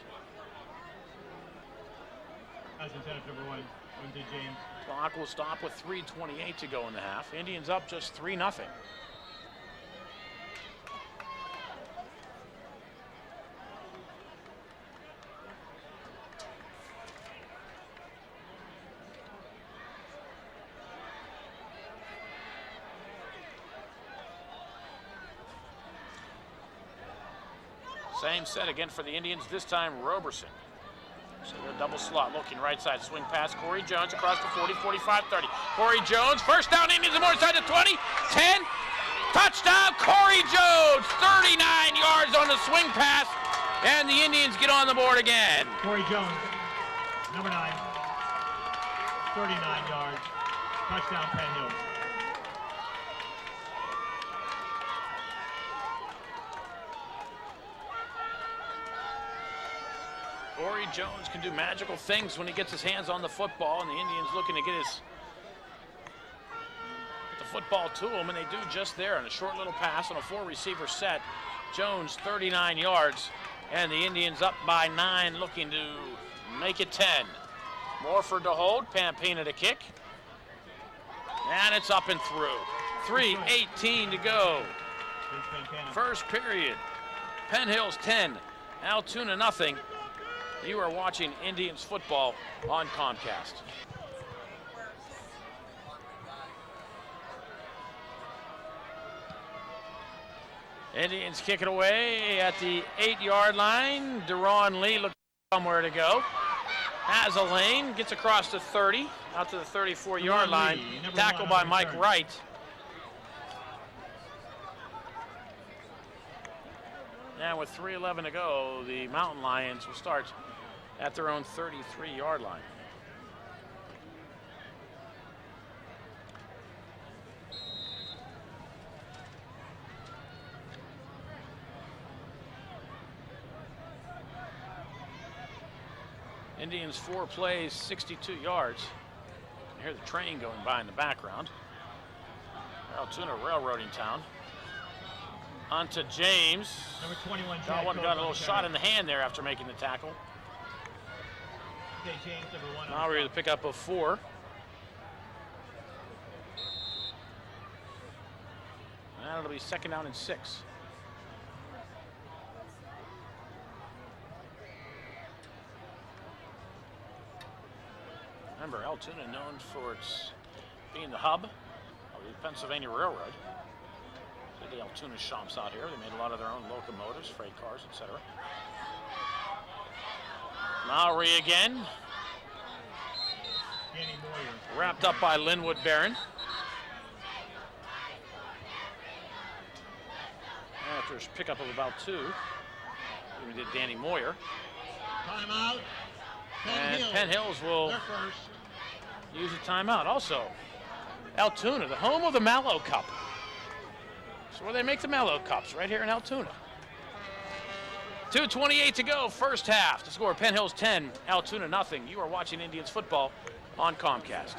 As intended, number 1, Unta James. Clock will stop with 3:28 to go in the half. Indians up just 3-0. Same set again for the Indians, this time Roberson. So they're double slot, looking right side, swing pass, Corey Jones across the 40, 45, 30. Corey Jones, first down, Indians and more side to 20, 10, touchdown, Corey Jones, 39 yards on the swing pass, and the Indians get on the board again. Corey Jones, number 9, 39 yards, touchdown Penn Hills. Corey Jones can do magical things when he gets his hands on the football, and the Indians looking to get the football to him, and they do just there on a short little pass on a 4-receiver set. Jones 39 yards, and the Indians up by 9, looking to make it 10. Morford to hold, Pampina to kick, and it's up and through. 3:18 to go. First period. Penn Hills 10, Altoona nothing. You are watching Indians football on Comcast. Indians kick it away at the 8-yard line. Deron Lee looking somewhere to go. Has a lane, gets across the 30, out to the 34-yard line. Tackled by Mike Wright. And with 3:11 to go, the Mountain Lions will start at their own 33-yard line. Indians 4 plays, 62 yards. You can hear the train going by in the background. Altoona railroading town. On to James. Number 21, Got a little shot in the hand there after making the tackle. James, number 1. Now we're the pickup of 4. And it'll be 2nd down and 6. Remember, Altoona known for its being the hub of the Pennsylvania Railroad. The Altoona shops out here. They made a lot of their own locomotives, freight cars, etc. Lowry again. Wrapped up by Linwood Barron. After his pickup of about 2, we did Danny Moyer. Timeout. And Penn Hills will use a timeout. Also, Altoona, the home of the Mallow Cup. So where they make the Mallow Cups, right here in Altoona. 2:28 to go, first half. The score, Penn Hills 10, Altoona nothing. You are watching Indians football on Comcast.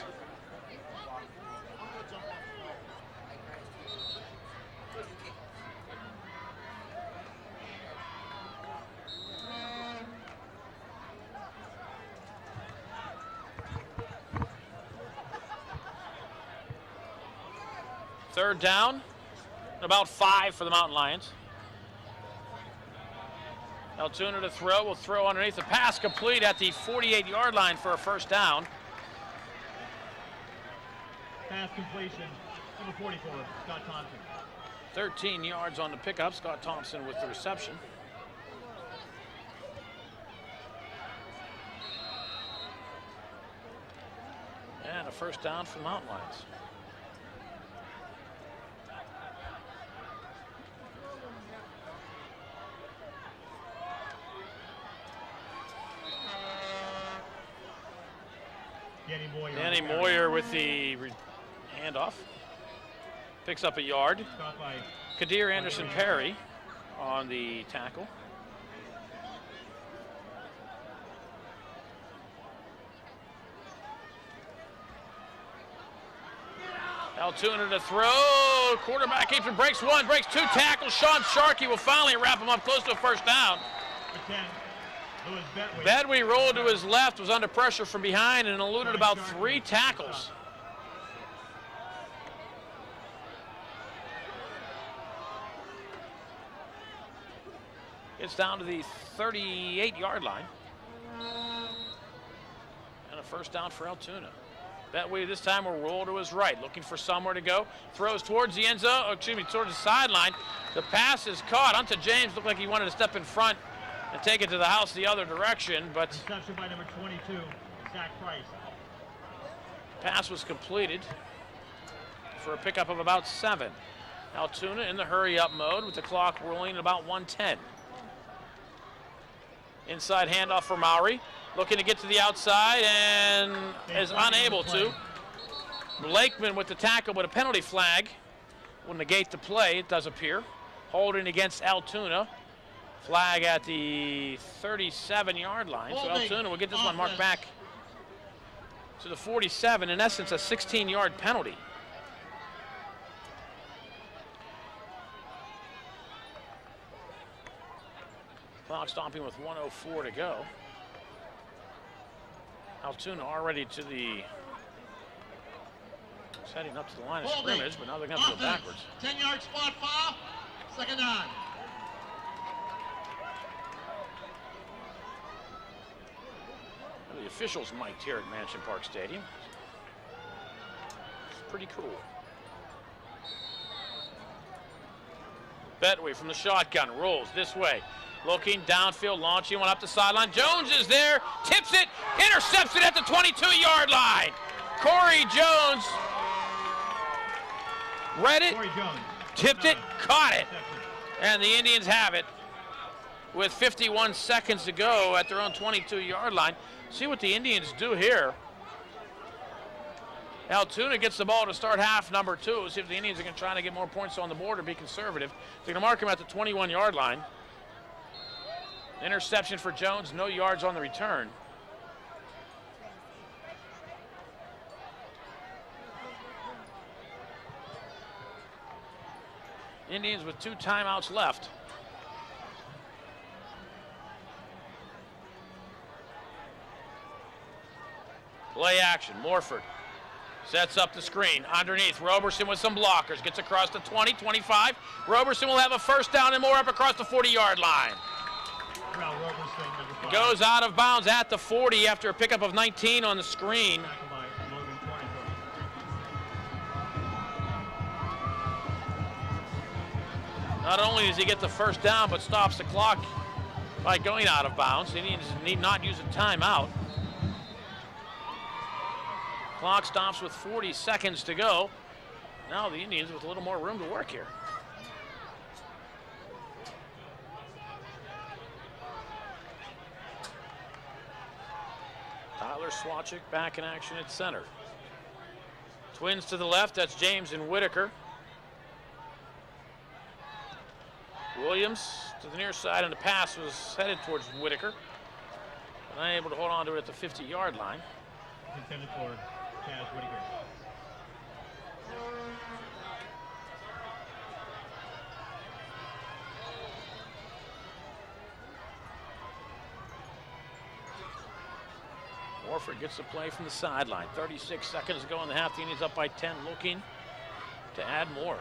Third down, about 5 for the Mountain Lions. Altoona to throw, will throw underneath the pass, complete at the 48-yard line for a first down. Pass completion, number 44, Scott Thompson. 13 yards on the pickup, Scott Thompson with the reception. And a first down for the Mountain Lions. Danny Moyer with the handoff. Picks up a yard. Kadir Anderson-Perry on the tackle. Altoona to throw. Quarterback keeps and breaks 1, breaks 2 tackles. Sean Sharkey will finally wrap him up close to a first down. Bedwee rolled to his left, was under pressure from behind, and eluded about 3 tackles. It's down to the 38-yard line. And a first down for Altoona. Bedwee this time will roll to his right, looking for somewhere to go. Throws towards the end zone, towards the sideline. The pass is caught. Onto James, looked like he wanted to step in front and take it to the house the other direction, but Reception by number 22, Zach Price. pass was completed for a pickup of about 7. Altoona in the hurry-up mode with the clock rolling at about 1:10. Inside handoff for Mowry, looking to get to the outside and is unable to. Blakeman with the tackle, but a penalty flag will negate the play, it does appear. Holding against Altoona. Flag at the 37-yard line. So Altoona will get this one marked back to the 47. In essence, a 16-yard penalty. Clock stopping with 1:04 to go. Altoona already to the, heading up to the line of scrimmage, but now they're going to have to go backwards. 10-yard spot foul, second down. The officials mic'd here at Mansion Park Stadium. It's pretty cool. Betway from the shotgun rolls this way. Looking downfield, launching one up the sideline. Jones is there, tips it, intercepts it at the 22-yard line. Corey Jones read it, Corey Jones. tipped it, caught it, and the Indians have it with 51 seconds to go at their own 22-yard line. See what the Indians do here. Altoona gets the ball to start half number 2. See if the Indians are going to try to get more points on the board or be conservative. They're going to mark him at the 21-yard line. Interception for Jones, no yards on the return. Indians with 2 timeouts left. Play action, Morford sets up the screen. Underneath, Roberson with some blockers. Gets across the 20, 25. Roberson will have a first down and more up across the 40-yard line. Goes out of bounds at the 40 after a pickup of 19 on the screen. Not only does he get the first down, but stops the clock by going out of bounds. The Indians need not use a timeout. Clock stops with 40 seconds to go. Now the Indians with a little more room to work here. Tyler Swatchik back in action at center. Twins to the left, that's James and Whitaker. Williams to the near side, and the pass was headed towards Whitaker. Unable to hold on to it at the 50-yard line. Intended for Chaz Whitaker. Warford gets the play from the sideline. 36 seconds to go in the half. The Indians up by 10, looking to add more.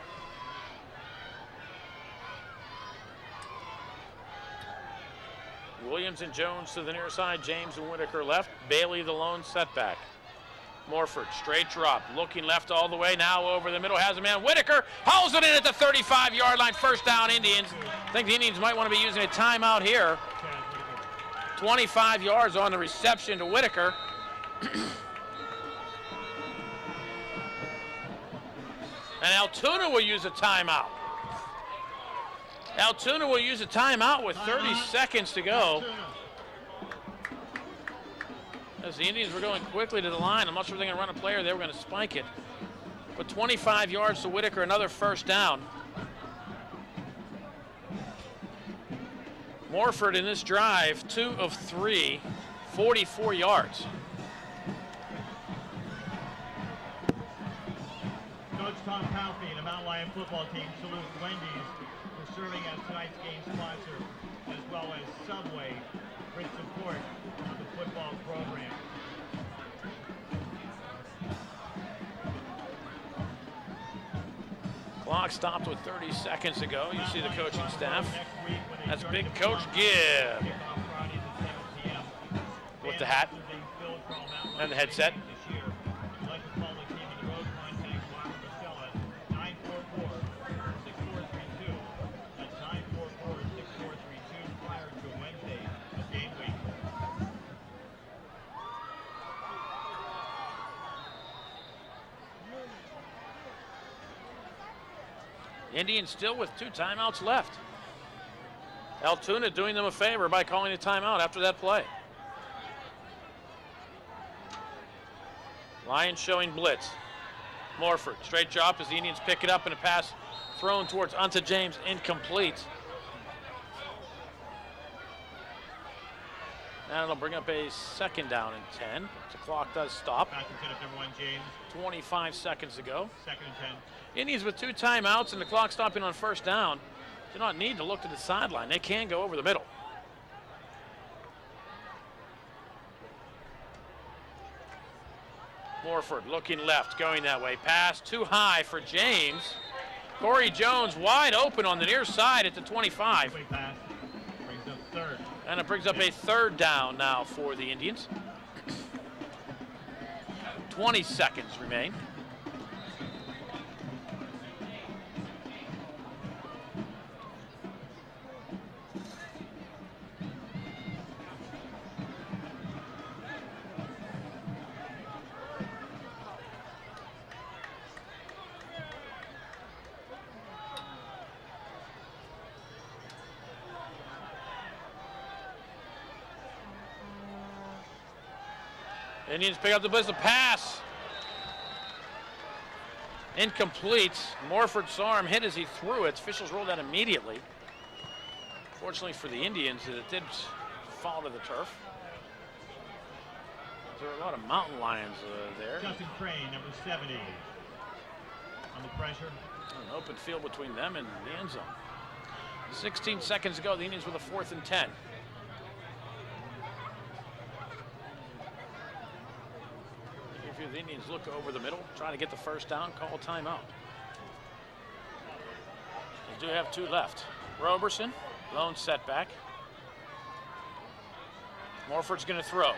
Williams and Jones to the near side. James and Whitaker left. Bailey the lone setback. Morford, straight drop, looking left all the way, now over the middle, has a man. Whitaker hauls it in at the 35-yard line. First down, Indians. I think the Indians might want to be using a timeout here. 25 yards on the reception to Whitaker. And Altoona will use a timeout. Altoona will use a timeout with 30 seconds to go. As the Indians were going quickly to the line, I'm not sure if they're going to run a play or they were going to spike it. But 25 yards to Whitaker, another first down. Morford in this drive, 2 of 3, 44 yards. Coach Tom Palfy and the Mount Lion football team salute Wendy's for serving as tonight's game sponsor, as well as Subway for its support of the football program. Clock stopped with 30 seconds to go. You see the coaching staff. That's Big Coach Gibb with the hat and the headset. Indians still with 2 timeouts left. Altoona doing them a favor by calling a timeout after that play. Lions showing blitz. Morford, straight drop as the Indians pick it up, and a pass thrown towards Unta James, incomplete. And it'll bring up a 2nd down and 10. The clock does stop. Back and 10 of number 1, James. 25 seconds to go. 2nd and 10. Indians with 2 timeouts and the clock stopping on 1st down do not need to look to the sideline. They can go over the middle. Morford looking left, going that way. Pass too high for James. Corey Jones wide open on the near side at the 25. Quick pass. Brings up 3rd. And it brings up a 3rd down now for the Indians. 20 seconds remain. Indians pick up the blitz, the pass. Incomplete. Morford saw him hit as he threw it. Officials ruled that immediately. Fortunately for the Indians, it did fall to the turf. There are a lot of Mountain Lions there. Justin Crane, number 70. On the pressure. An open field between them and the end zone. 16 seconds to go. The Indians with a 4th and 10. If the Indians look over the middle, try to get the 1st down, call timeout. They do have 2 left. Roberson, lone setback. Morford's going to throw.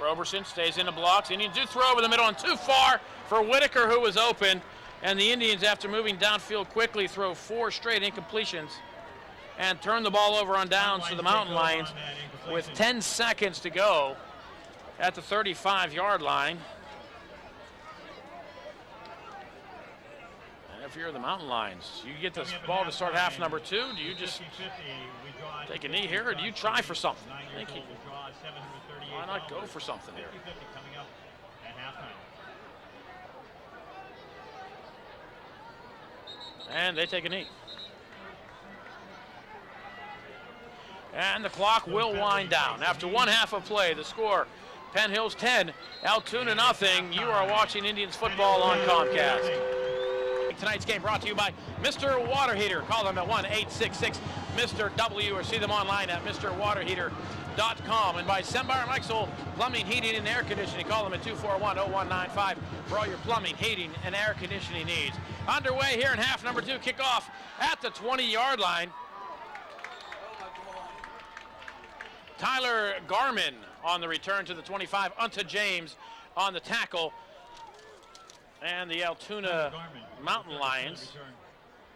Roberson stays in the blocks. Indians do throw over the middle and too far for Whitaker, who was open. And the Indians, after moving downfield quickly, throw 4 straight incompletions and turn the ball over on downs to the Mountain Lions with 10 seconds to go at the 35-yard line. If you're the Mountain Lions, you get this ball to start half number 2. Do you just take a knee here, or do you try for something? Why not go for something here? And they take a knee. And the clock will wind down. After 1 half of play, the score, Penn Hills 10, Altoona nothing. You are watching Indians football on Comcast. Tonight's game brought to you by Mr. Water Heater. Call them at 1-866-MR-W or see them online at MrWaterHeater.com. And by Sembar Mixel Plumbing, Heating, and Air Conditioning. Call them at 241-0195 for all your plumbing, heating, and air conditioning needs. Underway here in half number 2. Kickoff at the 20-yard line. Tyler Garman on the return to the 25. Unta James on the tackle. And the Altoona Mountain Lions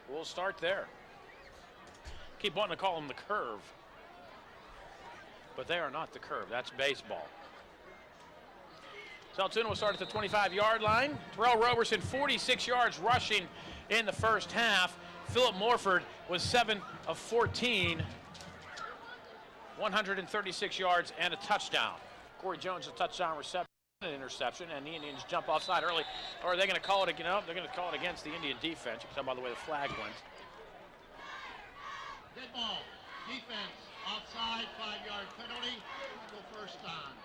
will start there. Keep wanting to call them the curve, but they are not the curve. That's baseball. So Altoona will start at the 25-yard line. Terrell Roberson, 46 yards rushing in the 1st half. Philip Morford was 7 of 14, 136 yards and a touchdown. Corey Jones, a touchdown reception. An interception, and the Indians jump offside early. Or are they going to call it, they're going to call it against the Indian defense. You can tell by the way the flag went. Dead ball. Defense. Offside. 5-yard penalty. Go 1st down.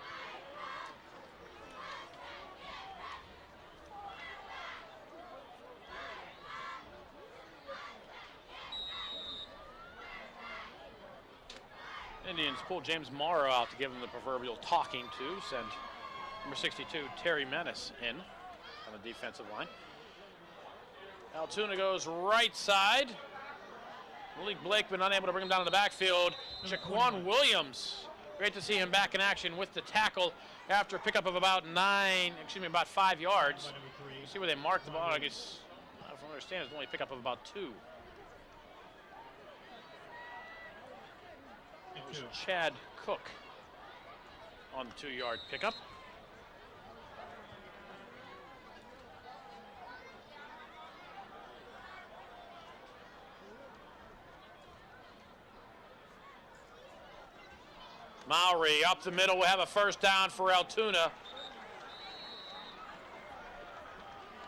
Indians pull James Morrow out to give him the proverbial talking to. Send number 62, Terry Menace, in on the defensive line. Altoona goes right side. Malik Blakeman unable to bring him down to the backfield. Jaquan Williams, great to see him back in action with the tackle after a pickup of about 5 yards. You see where they marked the ball. I guess, if I understand, it's only a pickup of about 2. It was Chad Cook on the 2-yard pickup. Mowry up the middle will have a first down for Altoona.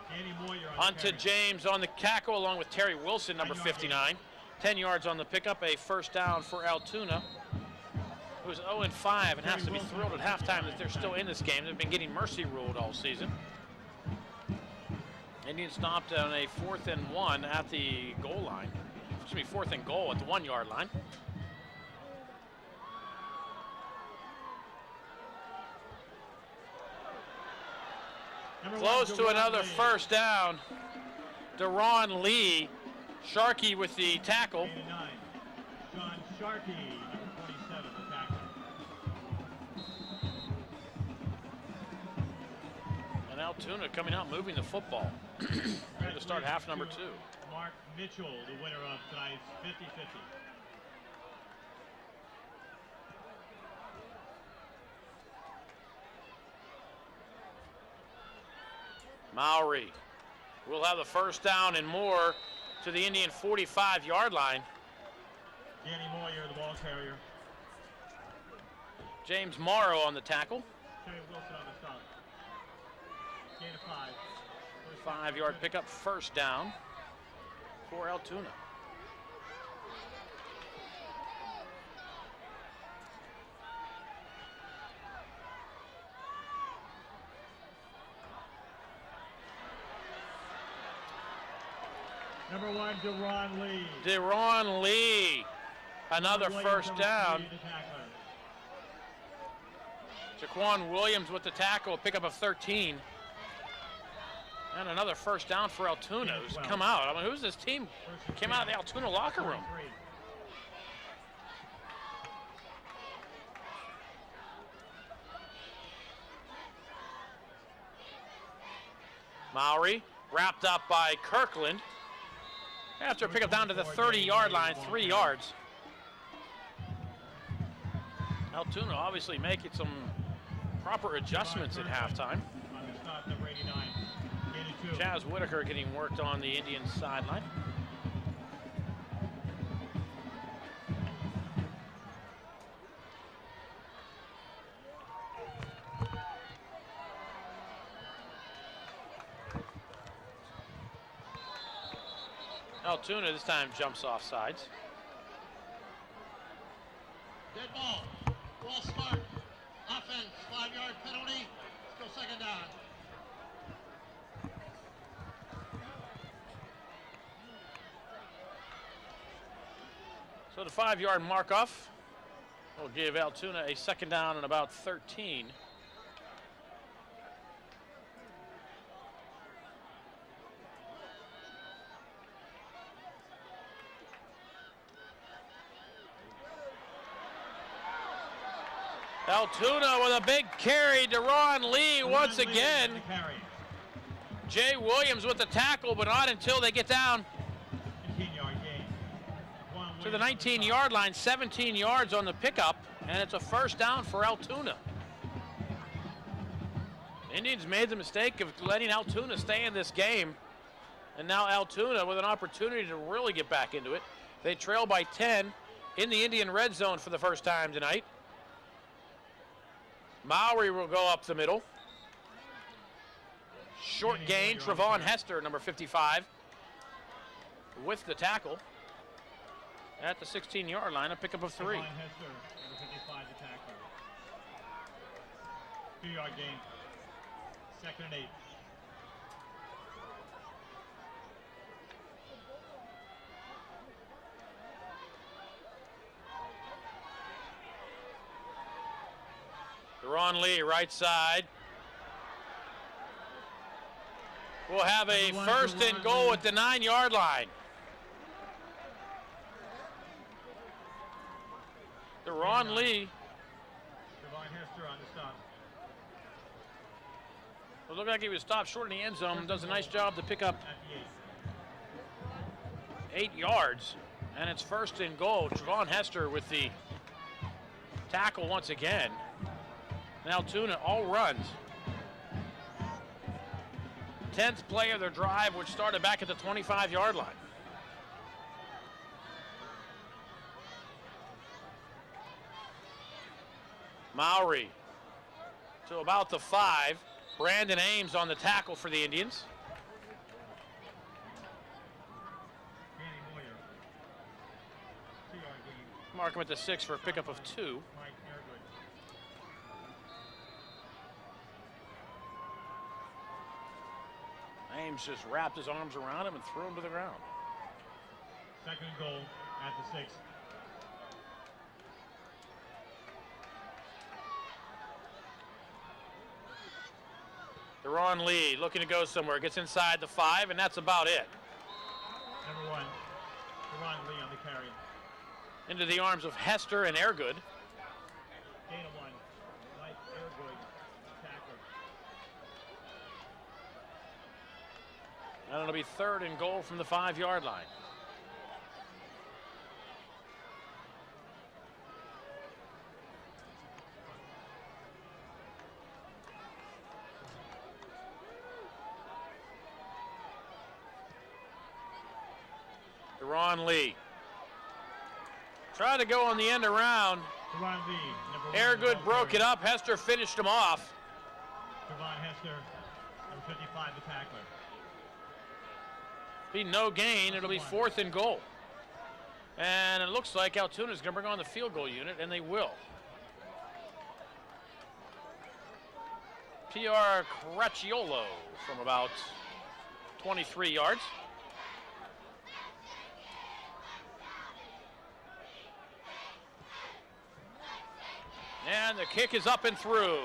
Danny Moyer on On the to carry. James on the tackle along with Terry Wilson, number 59. 10 yards on the pickup, a first down for Altoona, who's 0-5 and has to be thrilled at halftime that they're still in this game. They've been getting mercy ruled all season. Indians stopped on a 4th and 1 at the goal line. Excuse me, 4th and goal at the 1 yard line. Close to another first down. Deron Lee, Sharkey with the tackle. 89. Sean Sharkey, number 27, the tackle. And Altoona coming out moving the football. Ready to start half number 2. Mark Mitchell, the winner of tonight's 50-50. Mowry will have the first down and more to the Indian 45-yard line. Danny Moyer, the ball carrier. James Morrow on the tackle. Terry Wilson on the stop. Gain of 5. 5-yard pickup, first down for Altoona. Number 1, Deron Lee. Deron Lee, another first down. Jaquan Williams with the tackle, pickup of 13. And another first down for Altoona, who's come out. I mean, who's this team? Came out of the Altoona locker room. Mowry, wrapped up by Kirkland. After a pickup down to the 30-yard line, 3 yards. Altoona obviously making some proper adjustments at halftime. On the stop, number 89. Gain of 2. Chaz Whitaker getting worked on the Indians sideline. Altoona this time jumps off sides. Dead ball. Ball start. Offense. 5-yard penalty. Let's go second down. So the 5-yard mark off will give Altoona a second down and about 13. Altoona with a big carry. Deron Lee once again. Jay Williams with the tackle, but not until they get down to the 19-yard line. 17 yards on the pickup, and it's a first down for Altoona. Indians made the mistake of letting Altoona stay in this game, and now Altoona with an opportunity to really get back into it. They trail by 10 in the Indian red zone for the first time tonight. Mowry will go up the middle. Short gain, Trevon Hester, number 55, with the tackle at the 16-yard line, a pickup of 3. Trevon Hester, number 55, the tackle. 2-yard gain. Second and 8. Deron Lee, right side. We'll have a first and goal at the 9-yard line. Deron Lee. Trevon Hester on the stop. It looked like he was stopped short in the end zone. Does a nice job to pick up At the 8. 8 yards. And it's first and goal. Trevon Hester with the tackle once again. And Altoona all runs. 10th play of their drive, which started back at the 25-yard line. Mowry to about the 5. Brandon Ames on the tackle for the Indians. Danny Moyer. 2-yard gain. Mark him at the 6 for a pickup of 2. Mike Ehrgood. Ames just wrapped his arms around him and threw him to the ground. Second and goal at the 6. Deron Lee looking to go somewhere. Gets inside the 5, and that's about it. Number 1, Deron Lee on the carry. Into the arms of Hester and Ehrgood. Gain of 1, Mike Ehrgood, tackler. And it'll be 3rd and goal from the 5-yard line. Deron Lee. Tried to go on the end around. Deron Lee, number 1. Ehrgood broke it up. Hester finished him off. Devon Hester, number 55, the tackler. Be no gain. It'll be 4th and goal. And it looks like Altoona is going to bring on the field goal unit, and they will. P.R. Caracciolo from about 23 yards. And the kick is up and through.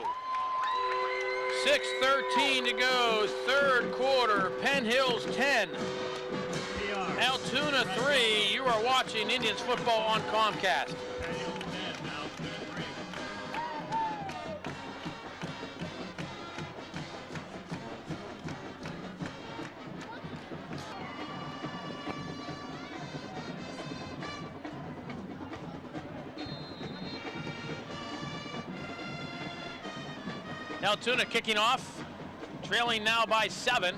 6:13 to go, 3rd quarter. Penn Hills 10, Altoona 3. You are watching Indians football on Comcast. Altoona kicking off, trailing now by 7.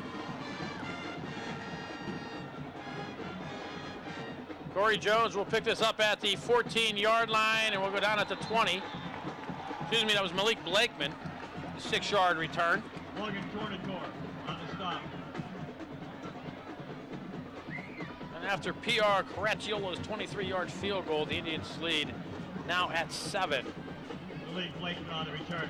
Corey Jones will pick this up at the 14-yard line, and we'll go down at the 20. Excuse me, that was Malik Blakeman, the 6-yard return. Morgan Tornator on the stop. And after P.R. Caracciolo's 23-yard field goal, the Indians lead now at 7. Malik Blakeman on the return.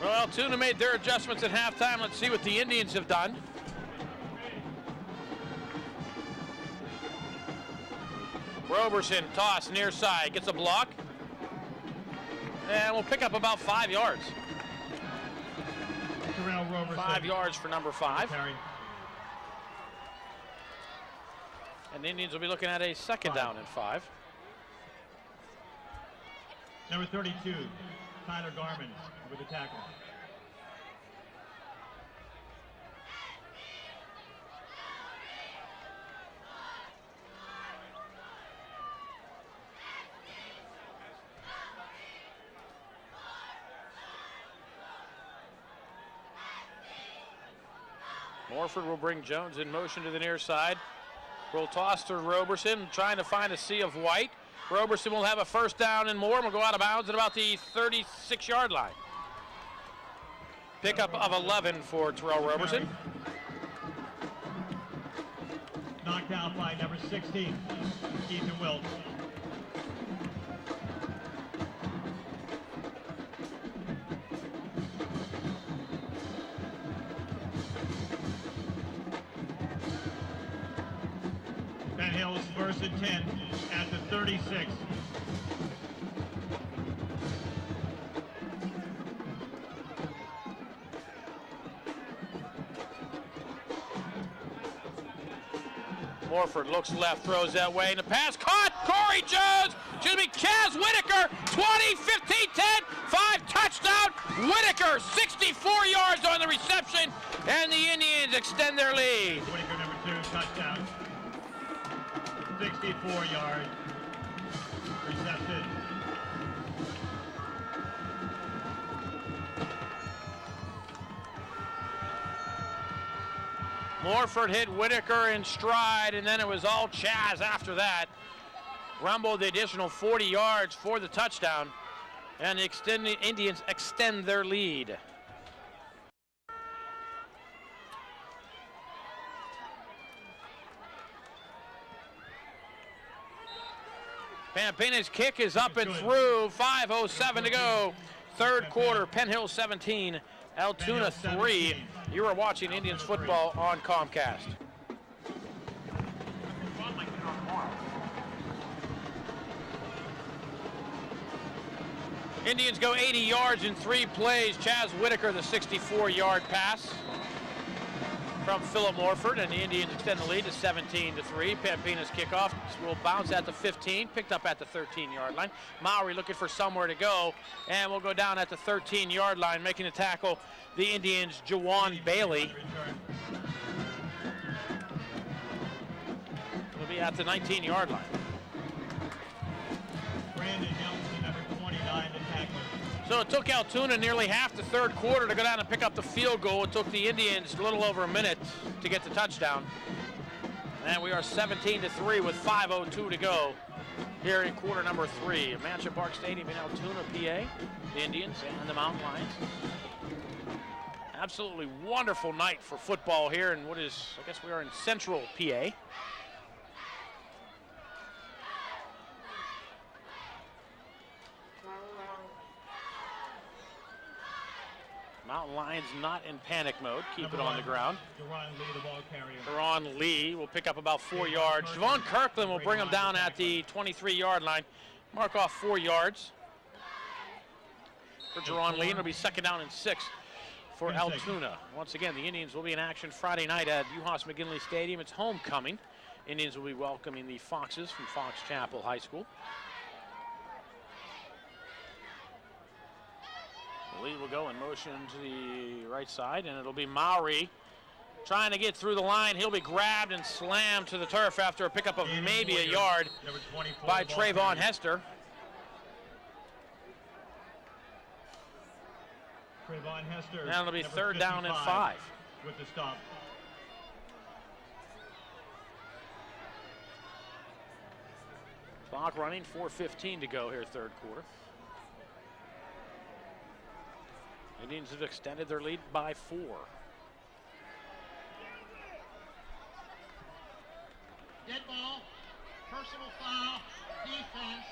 Well, Altoona made their adjustments at halftime. Let's see what the Indians have done. Roberson toss near side, gets a block. And we'll pick up about 5 yards. Terrell Roberson. 5 yards for number 5. Carry. And the Indians will be looking at a 2nd down and 5. Number 32, Tyler Garman with the tackle. Morford will bring Jones in motion to the near side. Will toss to Roberson, trying to find a sea of white. Roberson will have a 1st down and more, and will go out of bounds at about the 36-yard line. Pickup of 11 for Terrell Roberson. Knocked out by number 16, Ethan Wilt. Penn Hills 1st and 10 at the 36. Morford looks left, throws that way, and the pass caught. Corey Jones, Kaz Whitaker, 20, 15, 10, 5, touchdown. Whitaker, 64 yards on the reception, and the Indians extend their lead. Whitaker, number 2, touchdown. 64-yard reception. Morford hit Whitaker in stride, and then it was all Chaz after that. Rumbled the additional 40 yards for the touchdown, and the Indians extend their lead. Pampina's kick is up and through. 5:07 to go. Third quarter, Penn Hills 17, Altoona 3. You are watching Indians football on Comcast. Indians go 80 yards in 3 plays. Chaz Whitaker, the 64-yard pass from Philip Morford, and the Indians extend the lead to 17-3. Pampina's kickoff will bounce at the 15, picked up at the 13-yard line. Mowry looking for somewhere to go, and will go down at the 13-yard line, making the tackle, the Indians' Jawan Bailey. Will be at the 19-yard line. Brandon Nelson, number 29, the tackler. So it took Altoona nearly half the third quarter to go down and pick up the field goal. It took the Indians a little over a minute to get the touchdown. And we are 17-3 with 5:02 to go here in quarter number 3. At Mansion Park Stadium in Altoona, PA. The Indians and the Mountain Lions. Absolutely wonderful night for football here in what is, I guess we are in central PA. Mountain Lions not in panic mode. Keep it on the ground. Deron Lee, the ball carrier. Deron Lee will pick up about 4 yards. Javon Kirkland will bring him down at the 23-yard line. Mark off 4 yards for Deron Lee, and it'll be second down and 6 for Altoona. Once again, the Indians will be in action Friday night at UHAS McGinley Stadium. It's homecoming. Indians will be welcoming the Foxes from Fox Chapel High School. Lee will go in motion to the right side, and it'll be Mowry trying to get through the line. He'll be grabbed and slammed to the turf after a pickup of maybe a yard by Trayvon Hester. Trayvon Hester. Now it'll be third down and 5. With the stop. Clock running, 4:15 to go here, third quarter. Indians have extended their lead by 4. Dead ball, personal foul, defense,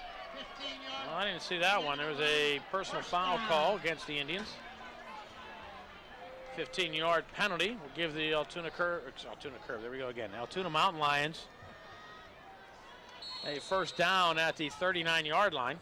15 yards. Well, I didn't see that one. There was a personal foul call against the Indians. 15-yard penalty will give the Altoona Curve, there we go again. Altoona Mountain Lions a first down at the 39-yard line.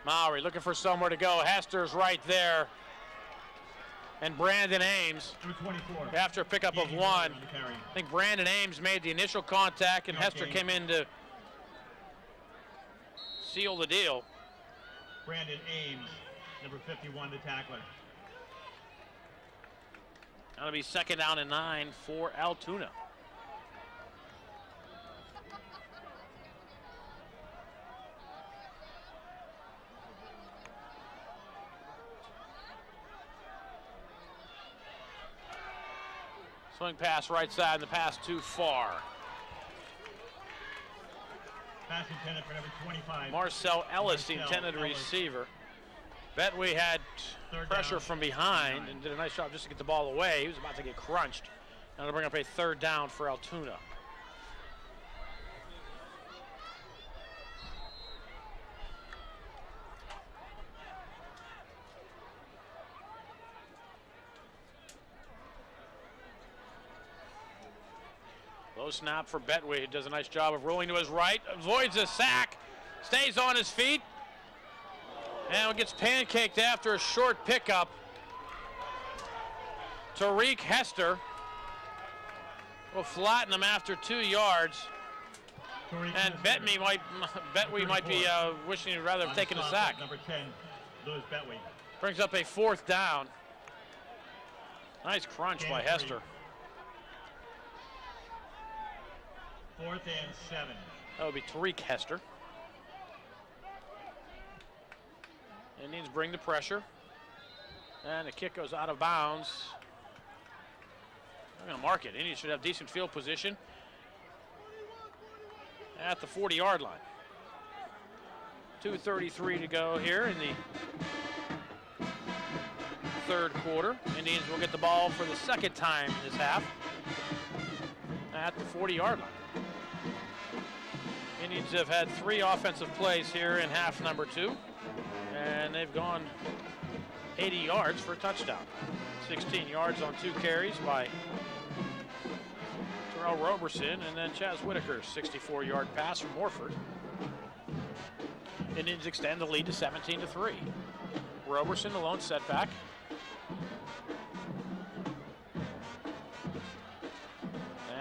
Mowry looking for somewhere to go. Hester's right there. And Brandon Ames, after a pickup of 1, I think Brandon Ames made the initial contact, and Hester came in to seal the deal. Brandon Ames, number 51, the tackler. That'll be second down and 9 for Altoona. Swing pass right side, and the pass too far. Pass intended for number 25. Marcel Ellis, the intended receiver. Betway had pressure from behind and did a nice job just to get the ball away. He was about to get crunched. Now to bring up a third down for Altoona. Low snap for Betway, who does a nice job of rolling to his right, avoids a sack, stays on his feet, and gets pancaked after a short pickup. Tariq Hester will flatten him after 2 yards. And Betway might be wishing he'd rather have taken a sack. Number 10, Louis Betway. Brings up a 4th down. Nice crunch by Hester. 4th and 7. That would be Tariq Hester. Indians bring the pressure. And the kick goes out of bounds. They're going to mark it. Indians should have decent field position at the 40-yard line. 2:33 to go here in the third quarter. Indians will get the ball for the second time this half at the 40-yard line. Indians have had 3 offensive plays here in half number 2, and they've gone 80 yards for a touchdown. 16 yards on 2 carries by Terrell Roberson, and then Chaz Whitaker's 64-yard pass from Morford. Indians extend the lead to 17-3. Roberson, the lone setback.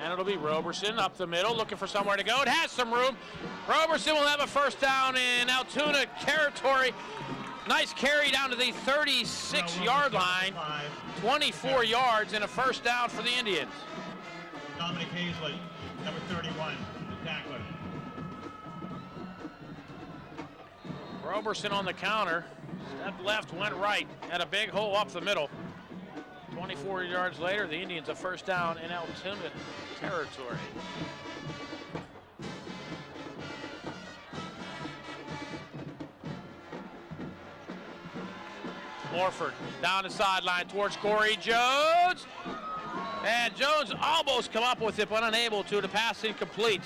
And it'll be Roberson up the middle, looking for somewhere to go. It has some room. Roberson will have a first down in Altoona territory. Nice carry down to the 36-yard line. 24 yards and a first down for the Indians. Dominic Hazlett, number 31, the tackler. Roberson on the counter. Step left, went right. Had a big hole up the middle. 24 yards later, the Indians a first down in Altoona territory. Morford down the sideline towards Corey Jones. And Jones almost come up with it, but unable to. The pass incomplete.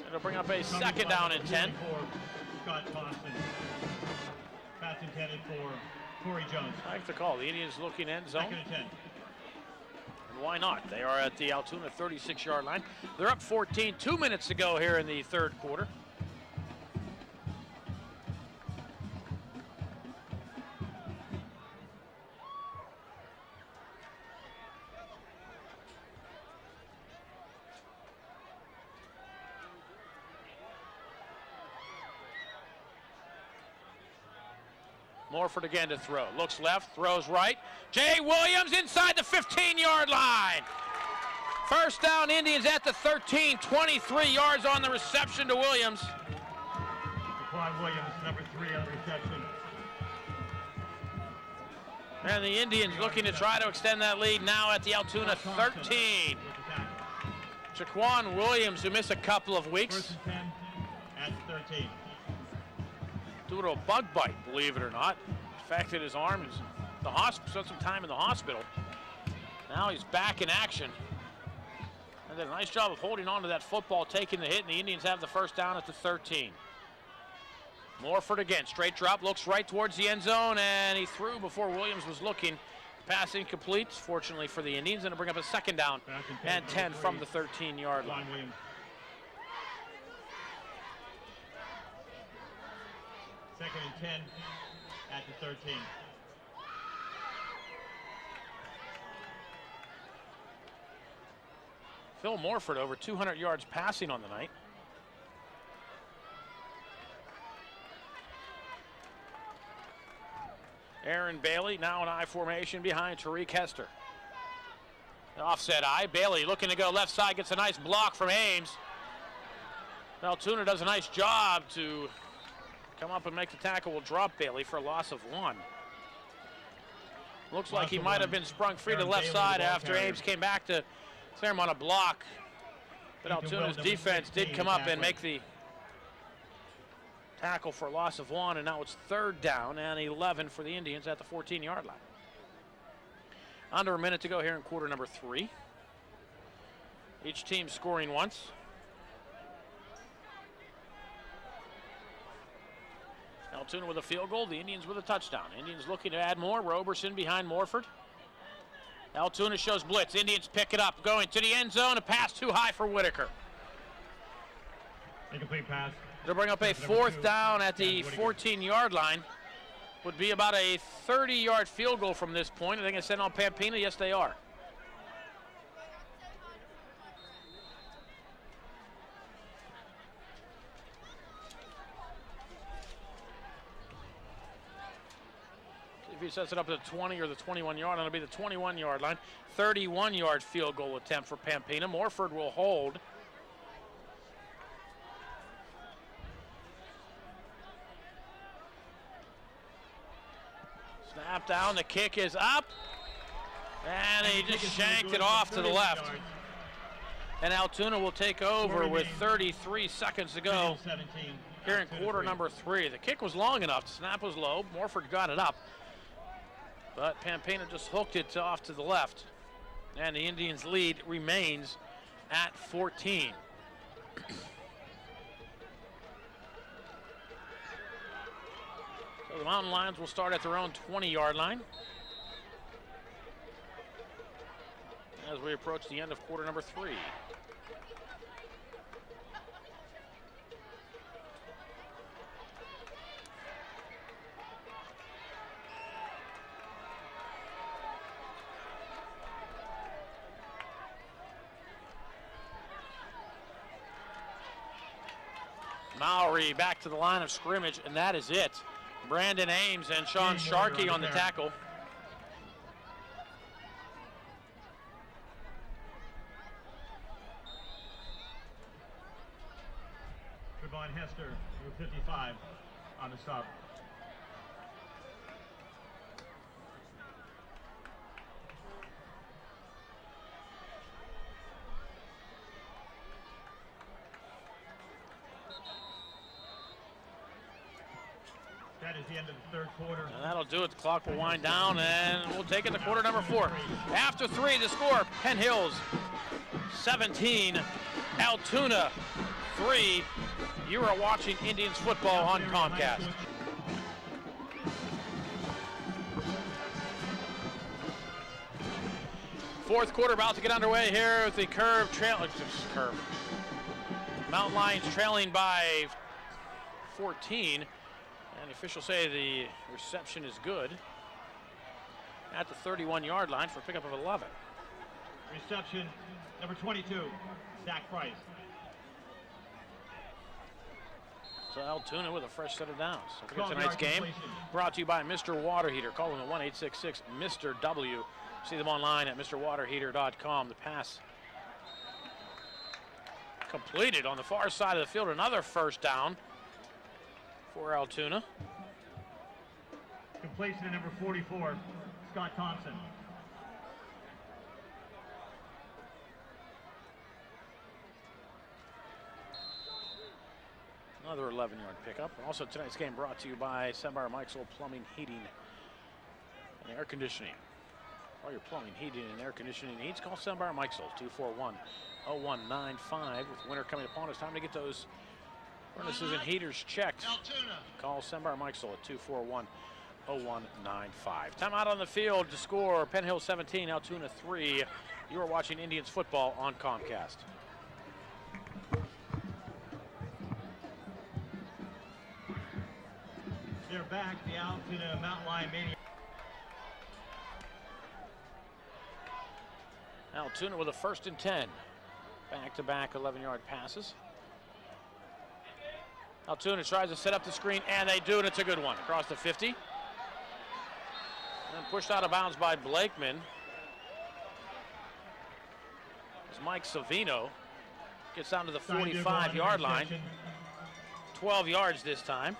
It'll bring up a second down and 10. Scott Thompson. Pass intended for Corey Jones. I like the call. The Indians looking end zone. Second and 10. And why not? They are at the Altoona 36-yard line. They're up 14. 2 minutes to go here in the third quarter. Morford again to throw. Looks left, throws right. Jay Williams inside the 15-yard line. First down, Indians at the 13, 23 yards on the reception to Williams. Jaquan Williams, number 3 on the reception. And the Indians looking to try to extend that lead now at the Altoona 13. Jaquan Williams, who missed a couple of weeks. First and 10 at 13. Due to a bug bite, believe it or not. Affected his arm. He's in the hospital, spent some time in the hospital. Now he's back in action. And did a nice job of holding on to that football, taking the hit, and the Indians have the first down at the 13. Morford again, straight drop, looks right towards the end zone, and he threw before Williams was looking. Pass incomplete, fortunately for the Indians, and it'll bring up a second down and 10 from the 13-yard line. Second and 10 at the 13. Phil Morford over 200 yards passing on the night. Aaron Bailey now in I formation behind Tariq Hester. Offset I. Bailey looking to go left side, gets a nice block from Ames. Altoona does a nice job to come up and make the tackle. Will drop Bailey for a loss of 1. Looks like he might have been sprung free to the left side after Ames came back to clear him on a block. But Altoona's defense did come up and make the tackle for a loss of 1, and now it's third down and 11 for the Indians at the 14-yard line. Under a minute to go here in quarter number 3. Each team scoring once. Altoona with a field goal, the Indians with a touchdown. Indians looking to add more. Roberson behind Morford. Altoona shows blitz. Indians pick it up, going to the end zone. A pass too high for Whitaker. Incomplete pass. They'll bring up a fourth down at the 14-yard line. Would be about a 30-yard field goal from this point. I think it's sent on Pampina. Yes, they are. sets it up at the 20 or the 21-yard line. It'll be the 21-yard line. 31-yard field goal attempt for Pampina. Morford will hold. Snap down, the kick is up. And he just shanked it off to the left. And Altoona will take over with 33 seconds to go here in quarter number 3. The kick was long enough. The snap was low. Morford got it up. But Pampina just hooked it off to the left. And the Indians' lead remains at 14. So the Mountain Lions will start at their own 20-yard line as we approach the end of quarter number 3. Mowry back to the line of scrimmage, and that is it. Brandon Ames and Sean Sharkey on the tackle. Trevon Hester, number 55, on the stop. That is the end of the third quarter. And that'll do it. The clock will wind down, and we'll take it to quarter number 4. After 3, the score, Penn Hills 17, Altoona 3. You are watching Indians football on Comcast. Fourth quarter about to get underway here with the Mountain Lions trailing by 14. And the officials say the reception is good at the 31-yard line for a pickup of 11. Reception, number 22, Zach Price. So Altoona with a fresh set of downs. So tonight's game brought to you by Mr. Water Heater. Call them at 1-866-MR-W. See them online at MrWaterHeater.com. The pass completed on the far side of the field. Another first down for Altoona. Completion to number 44, Scott Thompson. Another 11-yard pickup. Also tonight's game brought to you by Sembauer Meixel Plumbing, Heating, and Air Conditioning. All your plumbing, heating, and air conditioning needs, call Sembauer Meixel, 241-0195. With winter coming upon us, time to get those furnaces and heaters checked. Call Sembauer Meixel at 241-0195. Timeout on the field to score Penn Hills 17, Altoona 3. You are watching Indians football on Comcast. They're back, the Altoona Mountain Lion Mania. Altoona with a 1st and 10. Back-to-back 11-yard passes. Altoona tries to set up the screen, and they do, and it's a good one. Across the 50. And then pushed out of bounds by Blakeman. As Mike Savino gets down to the 45-yard line. 12 yards this time.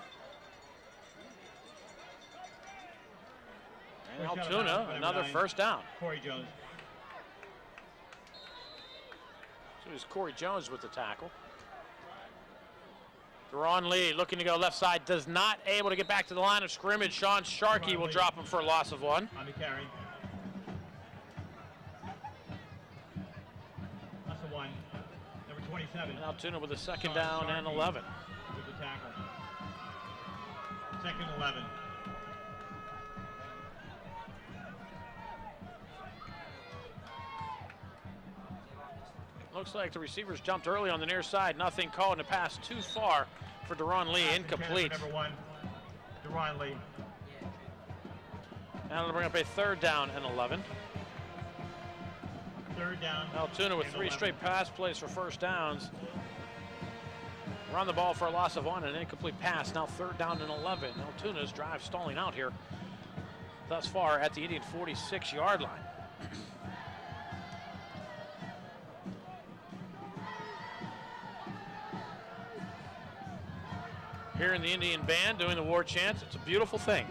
And Altoona, another first down. Corey Jones. So it was Corey Jones with the tackle. Deron Lee looking to go left side, does not able to get back to the line of scrimmage. Sean Sharkey will drop him for a loss of 1. On the carry. That's a 1. Number 27. And Altoona with a 2nd down and 11. With the tackle. 2nd 11. Looks like the receivers jumped early on the near side. Nothing called, and a pass too far for Deron Lee, incomplete. Number 1, Deron Lee. And it'll bring up a 3rd down and 11. 3rd down. Altoona with 3 straight pass plays for first downs. Run the ball for a loss of 1 and an incomplete pass. Now 3rd down and 11. Altoona's drive stalling out here thus far at the Indian 46-yard line. Hearing the Indian band doing the war chants, it's a beautiful thing.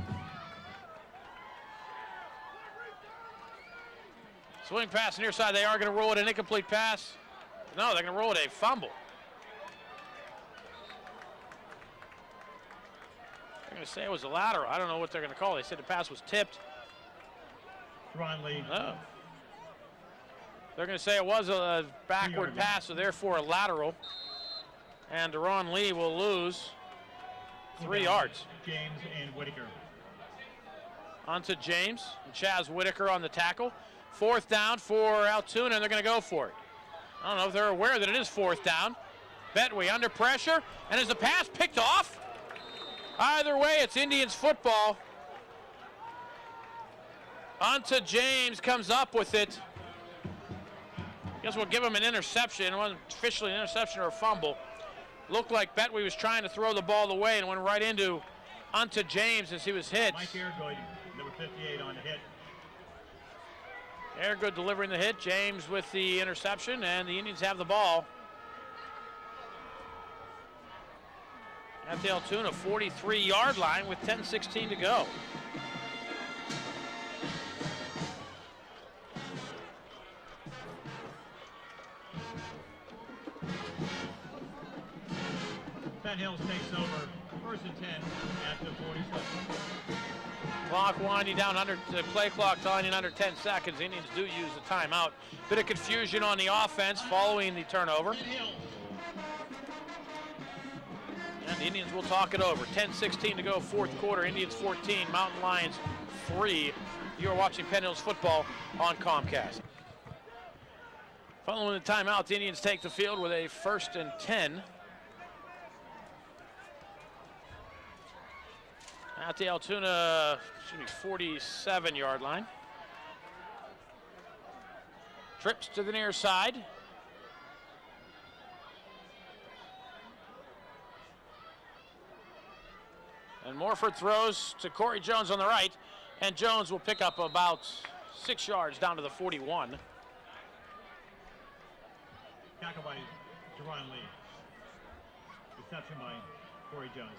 Swing pass near side. They are going to roll it an incomplete pass. No, they're going to roll it a fumble. They're going to say it was a lateral. I don't know what they're going to call it. They said the pass was tipped. Ron Lee. No. They're going to say it was a backward pass, so therefore a lateral. And Deron Lee will lose 3 yards. James and Whitaker. On to James and Chaz Whitaker on the tackle. 4th down for Altoona, and they're going to go for it. I don't know if they're aware that it is 4th down. Betway under pressure, and is the pass picked off? Either way, it's Indians football. On to James, comes up with it. Guess we'll give him an interception. It wasn't officially an interception or a fumble. Looked like Betway was trying to throw the ball away and went right into onto James as he was hit. Mike Airgood, number 58 on the hit. Airgood delivering the hit. James with the interception, and the Indians have the ball at the Altoona 43-yard line with 10:16 to go. Penn Hills takes over 1st and 10 at the 47. Clock winding down, the play clock winding under 10 seconds. The Indians do use the timeout. Bit of confusion on the offense following the turnover. And the Indians will talk it over. 10:16 to go, 4th quarter. Indians 14, Mountain Lions 3. You are watching Penn Hills football on Comcast. Following the timeout, the Indians take the field with a 1st and 10. At the Altoona, 47-yard line. Trips to the near side. And Morford throws to Corey Jones on the right, and Jones will pick up about 6 yards down to the 41. Tackle by Deron Lee. Reception by Corey Jones.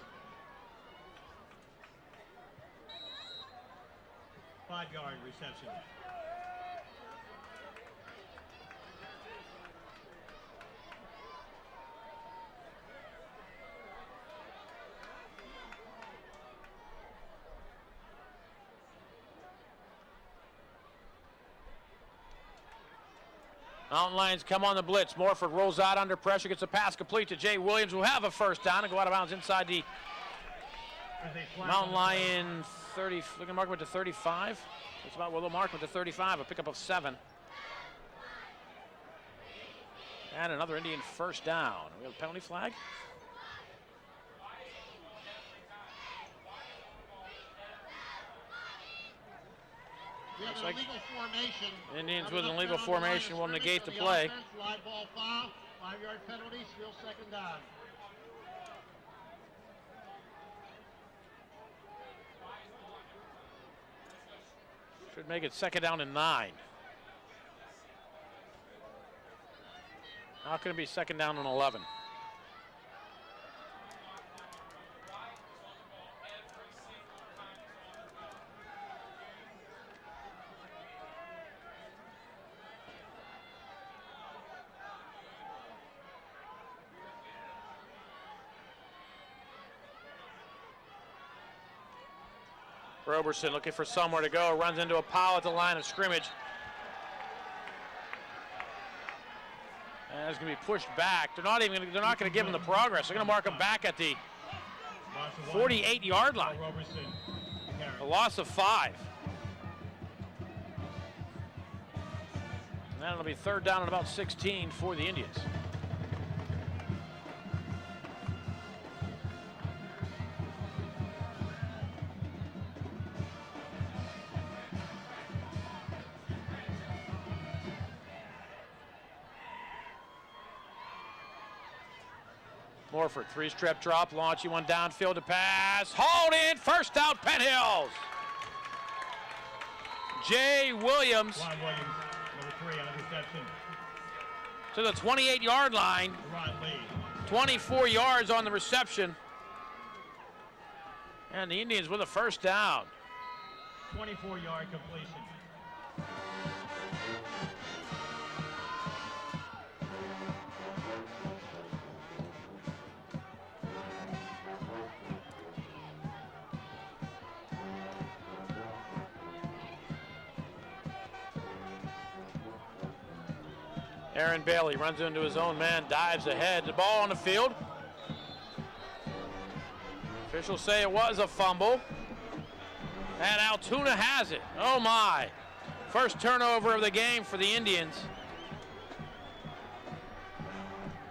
5-yard reception. Mountain Lions come on the blitz. Morford rolls out under pressure, gets a pass complete to Jay Williams, who will have a 1st down and go out of bounds inside the Mountain Lion 30. Looking mark went to 35. It's about where the mark went to 35. A pickup of 7. And another Indian 1st down. We have a penalty flag. Looks like illegal formation. Indians with an illegal formation will negate the play. Live ball foul, 5-yard penalty, still 2nd down. Should make it 2nd down and 9. How can it be 2nd down and 11? Roberson looking for somewhere to go, runs into a pile at the line of scrimmage. And it's going to be pushed back. They're not going to give him the progress. They're going to mark him back at the 48-yard line. A loss of 5. And that'll be 3rd down and about 16 for the Indians. Morford, 3-step drop, launching one downfield to pass. Hauled in, 1st out, Penn Hills. Jay Williams Juan Williams, number 3 on the reception. to the 28-yard line. Ron Lee. 24 yards on the reception. And the Indians with a first down. 24-yard completion. Aaron Bailey runs into his own man, dives ahead. The ball on the field. Officials say it was a fumble. And Altoona has it. Oh my. First turnover of the game for the Indians.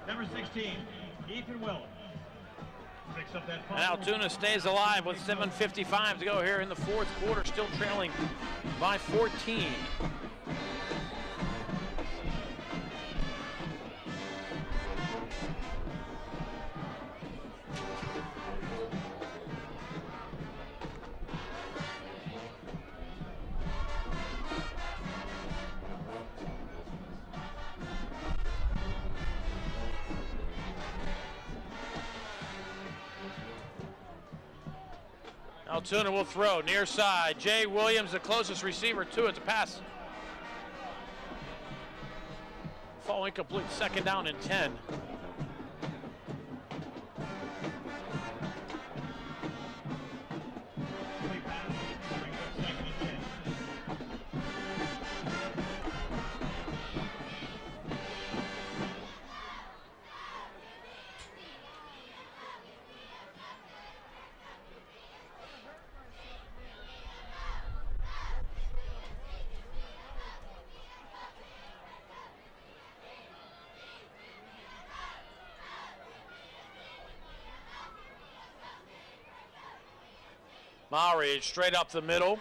Number 16, Ethan Willett. Picks up that And Altoona stays alive with 7:55 to go here in the fourth quarter, still trailing by 14. Altoona will throw near side. Jay Williams, the closest receiver to it to pass. Fall incomplete, second down and 10. Maury straight up the middle.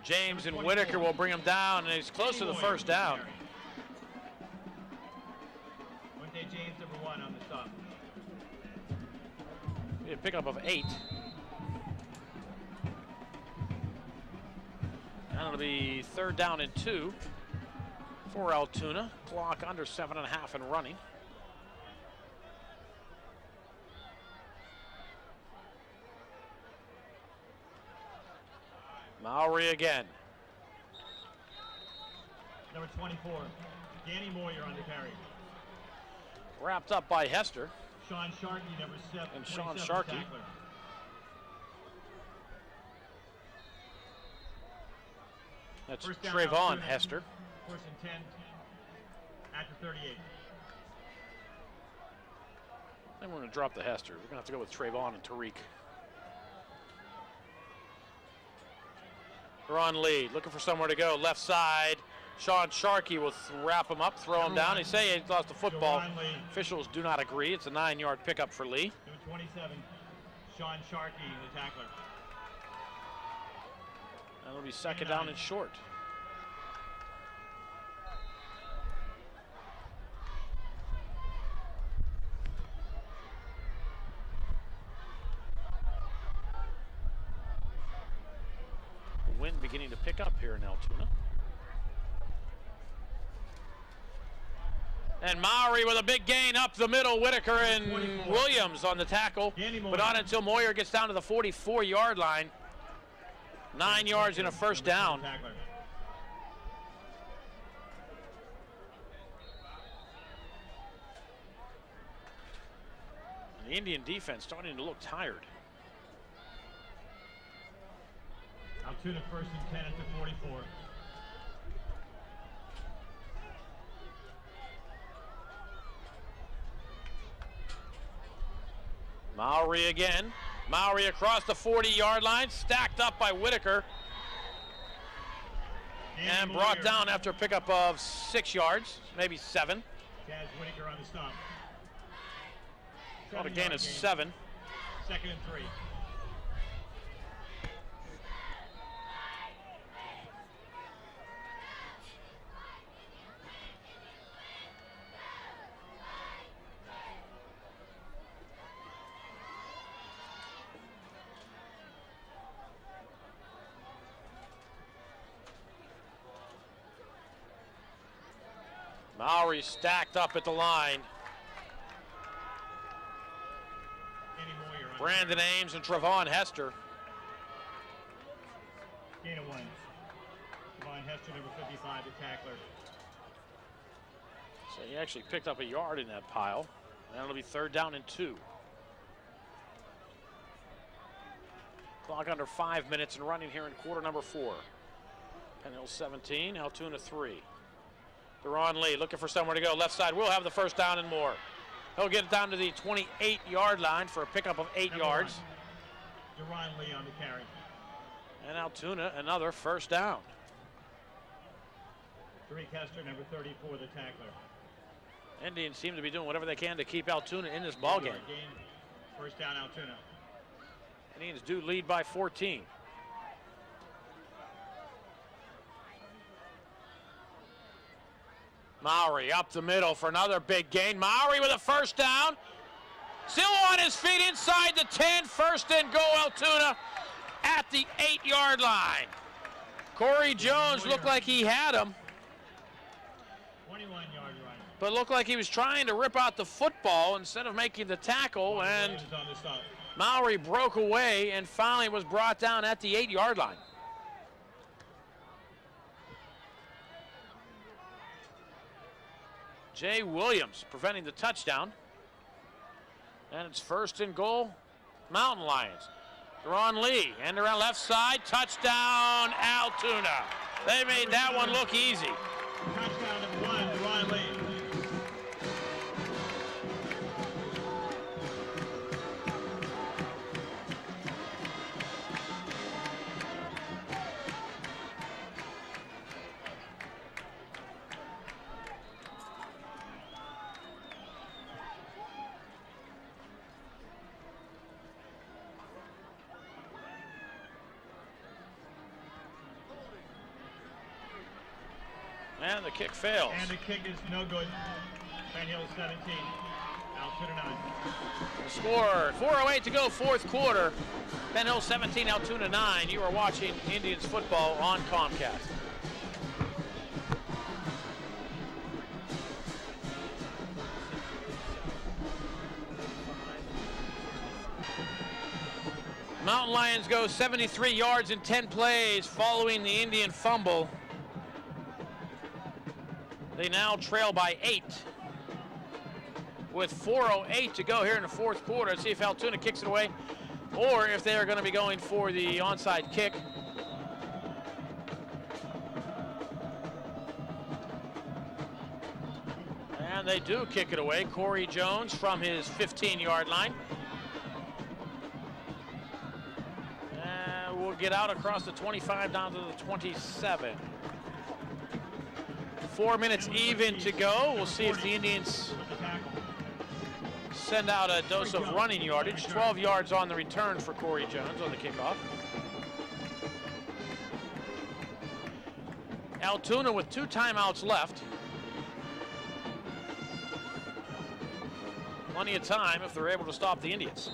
James and Whitaker will bring him down, and he's close to the first down. James, number 1 on the stop. A pickup of 8. And it'll be third down and 2 for Altoona. Clock under 7.5 and running. Maury again. Number 24, Danny Moyer on the carry. Wrapped up by Hester. Sean Sharkey, number 7. And Sean Sharkey. Tackler. That's First down, Trayvon Altoona. Hester. First and 10 after 38. Then we're going to drop the Hester. We're going to have to go with Trayvon and Tariq. We're on lead, looking for somewhere to go. Left side, Sean Sharkey will wrap him up, throw him down. They say he lost the football. Officials do not agree. It's a 9-yard pickup for Lee. Number 27, Sean Sharkey, the tackler. That'll be second down and short. Wind beginning to pick up here in Altoona. And Maury with a big gain up the middle. Whitaker and Williams on the tackle, but not until Moyer gets down to the 44-yard line. 9 yards and a first down. The Indian defense starting to look tired. Altoona first and 10 at the 44. Maury again. Maury across the 40-yard line, stacked up by Whitaker. And brought down after a pickup of 6 yards, maybe 7. Chaz Whitaker on the stop. Got a gain of 7. Second and 3. Mowry stacked up at the line. Brandon Ames and Trevon Hester. Gain of 1. Trevon Hester, number 55, the tackler. So he actually picked up a yard in that pile. And it'll be 3rd down and 2. Clock under 5 minutes and running here in quarter number 4. Penn Hills 17, Altoona 3. Deron Lee looking for somewhere to go. Left side will have the 1st down and more. He'll get it down to the 28-yard line for a pickup of 8 yards. Deron Lee on the carry. And Altoona another 1st down. Tariq Hester, number 34, the tackler. Indians seem to be doing whatever they can to keep Altoona in this ball game. 1st down, Altoona. Indians do lead by 14. Mowry up the middle for another big gain. Mowry with a 1st down. Still on his feet inside the 10. 1st and goal, Altoona at the 8-yard line. Corey Jones looked like he had him. 21-yard run. But looked like he was trying to rip out the football instead of making the tackle, and Mowry broke away and finally was brought down at the 8-yard line. Jay Williams preventing the touchdown. And it's 1st and goal, Mountain Lions. Deron Lee, end around left side, touchdown, Altoona. They made that one look easy. Touchdown number 1, Deron Lee. And the kick fails. And the kick is no good. Penn Hills 17, Altoona 9. The score, 4:08 to go, 4th quarter. Penn Hills 17, Altoona 9. You are watching Indians football on Comcast. Mountain Lions go 73 yards in 10 plays following the Indian fumble. They now trail by 8 with 4:08 to go here in the 4th quarter. Let's see if Altoona kicks it away or if they are going to be going for the onside kick. And they do kick it away. Corey Jones from his 15-yard line. And we'll get out across the 25 down to the 27. 4 minutes even to go. We'll see if the Indians send out a dose of running yardage. 12 yards on the return for Corey Jones on the kickoff. Altoona with 2 timeouts left. Plenty of time if they're able to stop the Indians.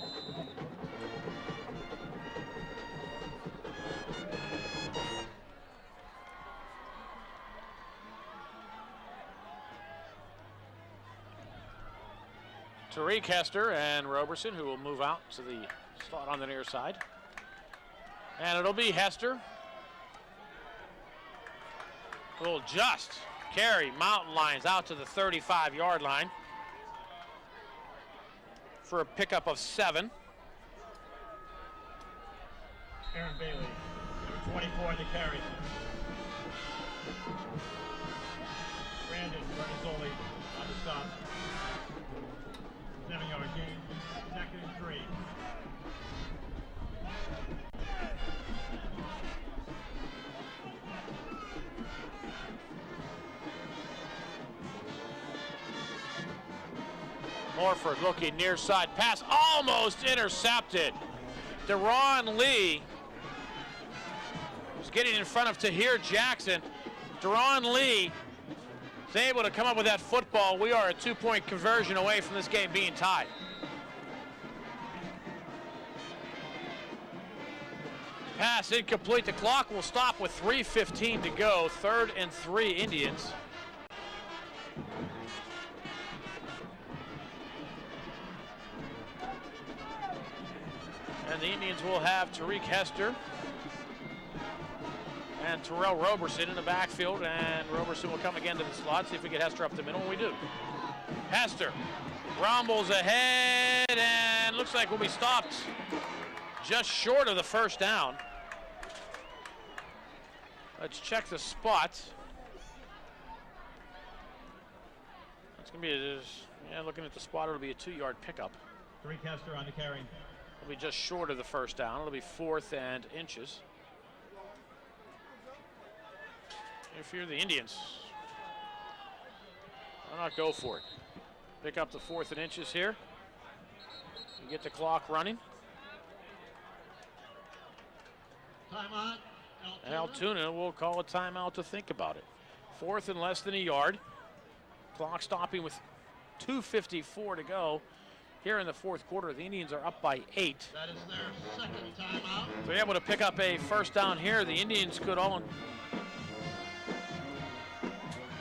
Tariq Hester and Roberson, who will move out to the slot on the near side. And it'll be Hester. Will just carry Mountain Lions out to the 35-yard line for a pickup of 7. Aaron Bailey, number 24 in the carry. Brandon Bernazzoli on the stop. 7-yard gain, 2nd and 3. Morford looking near side pass, almost intercepted. Deron Lee was getting in front of Tahir Jackson. Deron Lee is able to come up with that football. We are a 2-point conversion away from this game being tied. Pass incomplete. The clock will stop with 3:15 to go. 3rd and 3 Indians. And the Indians will have Tariq Hester and Terrell Roberson in the backfield, and Roberson will come again to the slot. See if we get Hester up the middle, and we do. Hester rumbles ahead, and looks like we'll be stopped just short of the first down. Let's check the spot. It's going to be, looking at the spot, it'll be a 2-yard pickup. Tariq Hester on the carry. It'll be just short of the first down. It'll be 4th and inches. If you're the Indians, why not go for it? Pick up the 4th and inches here. You get the clock running. Timeout. And Altoona will call a timeout to think about it. 4th and less than a yard. Clock stopping with 2:54 to go. Here in the 4th quarter, the Indians are up by 8. That is their second timeout. If they're able to pick up a first down here, the Indians could all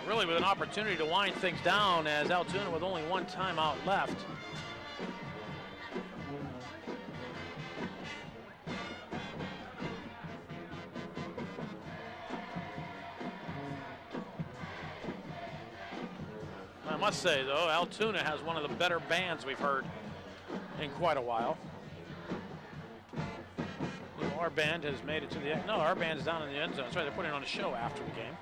really with an opportunity to wind things down, as Altoona with only 1 timeout left. I must say, though, Altoona has one of the better bands we've heard in quite a while. Our band has made it to the end. No, our band is down in the end zone. That's right, they're putting on a show after the game.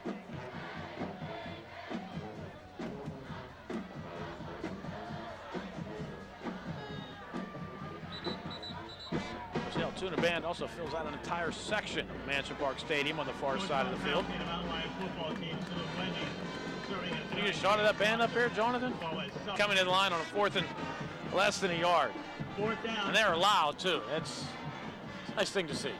The Altoona band also fills out an entire section of Mansion Park Stadium on the far side of the field. Can you get a shot of that band up here, Jonathan? Coming in line on a 4th and less than a yard. 4th down. And they're loud, too. It's a nice thing to see.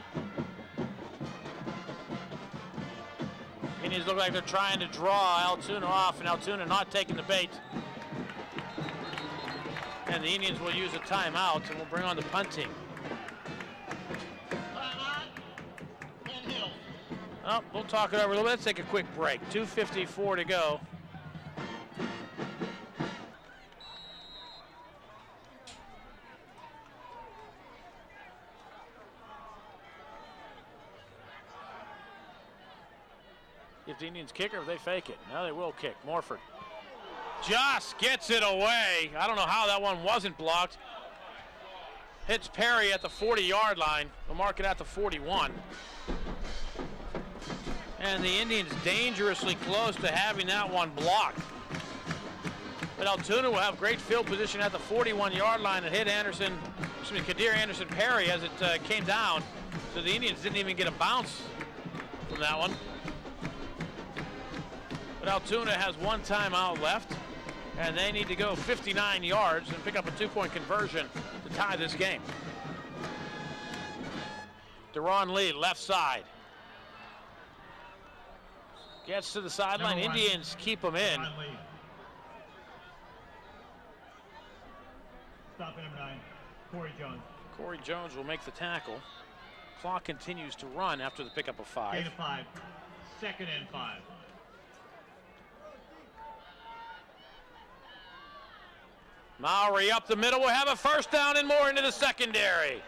Indians look like they're trying to draw Altoona off, and Altoona not taking the bait. And the Indians will use a timeout, and we'll bring on the punt team. Timeout. Penn Hills. Oh, we'll talk it over a little bit. Let's take a quick break. 2:54 to go. If the Indians kick or if they fake it. Now they will kick. Morford just gets it away. I don't know how that one wasn't blocked. Hits Perry at the 40-yard line. We'll mark it at the 41. And the Indians dangerously close to having that one blocked. But Altoona will have great field position at the 41-yard line and hit Kadir Anderson Perry as it came down. So the Indians didn't even get a bounce from that one. But Altoona has 1 timeout left, and they need to go 59 yards and pick up a 2-point conversion to tie this game. Deron Lee, left side. Gets to the sideline. Indians keep him in. Stopping number 9, Corey Jones. Corey Jones will make the tackle. Clock continues to run after the pickup of 5. Gain of 5. 2nd and 5. Mowry up the middle. We'll have a first down and more into the secondary.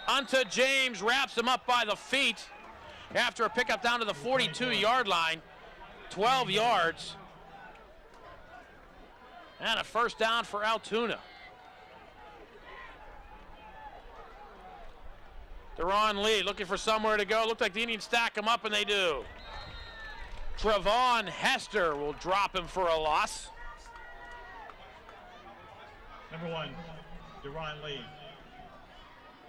Unta James wraps him up by the feet after a pickup down to the 42-yard line. 12 yards. And a first down for Altoona. Deron Lee looking for somewhere to go. Looked like the Indians stack him up, and they do. Trevon Hester will drop him for a loss. Number 1, Deron Lee.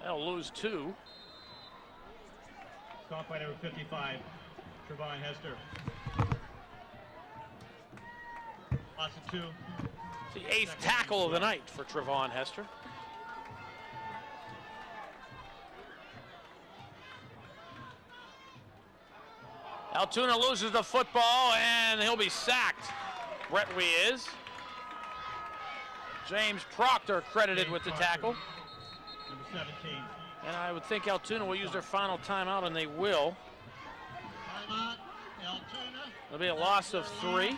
They'll lose 2. Stopped by number 55, Trevon Hester. Loss of 2. The 8th tackle of the night for Trevon Hester. Altoona loses the football, and he'll be sacked. Brett Wee is. James Proctor credited with the tackle. Number 17. And I would think Altoona will use their final timeout, and they will. Timeout. Altoona. There'll be a loss of 3.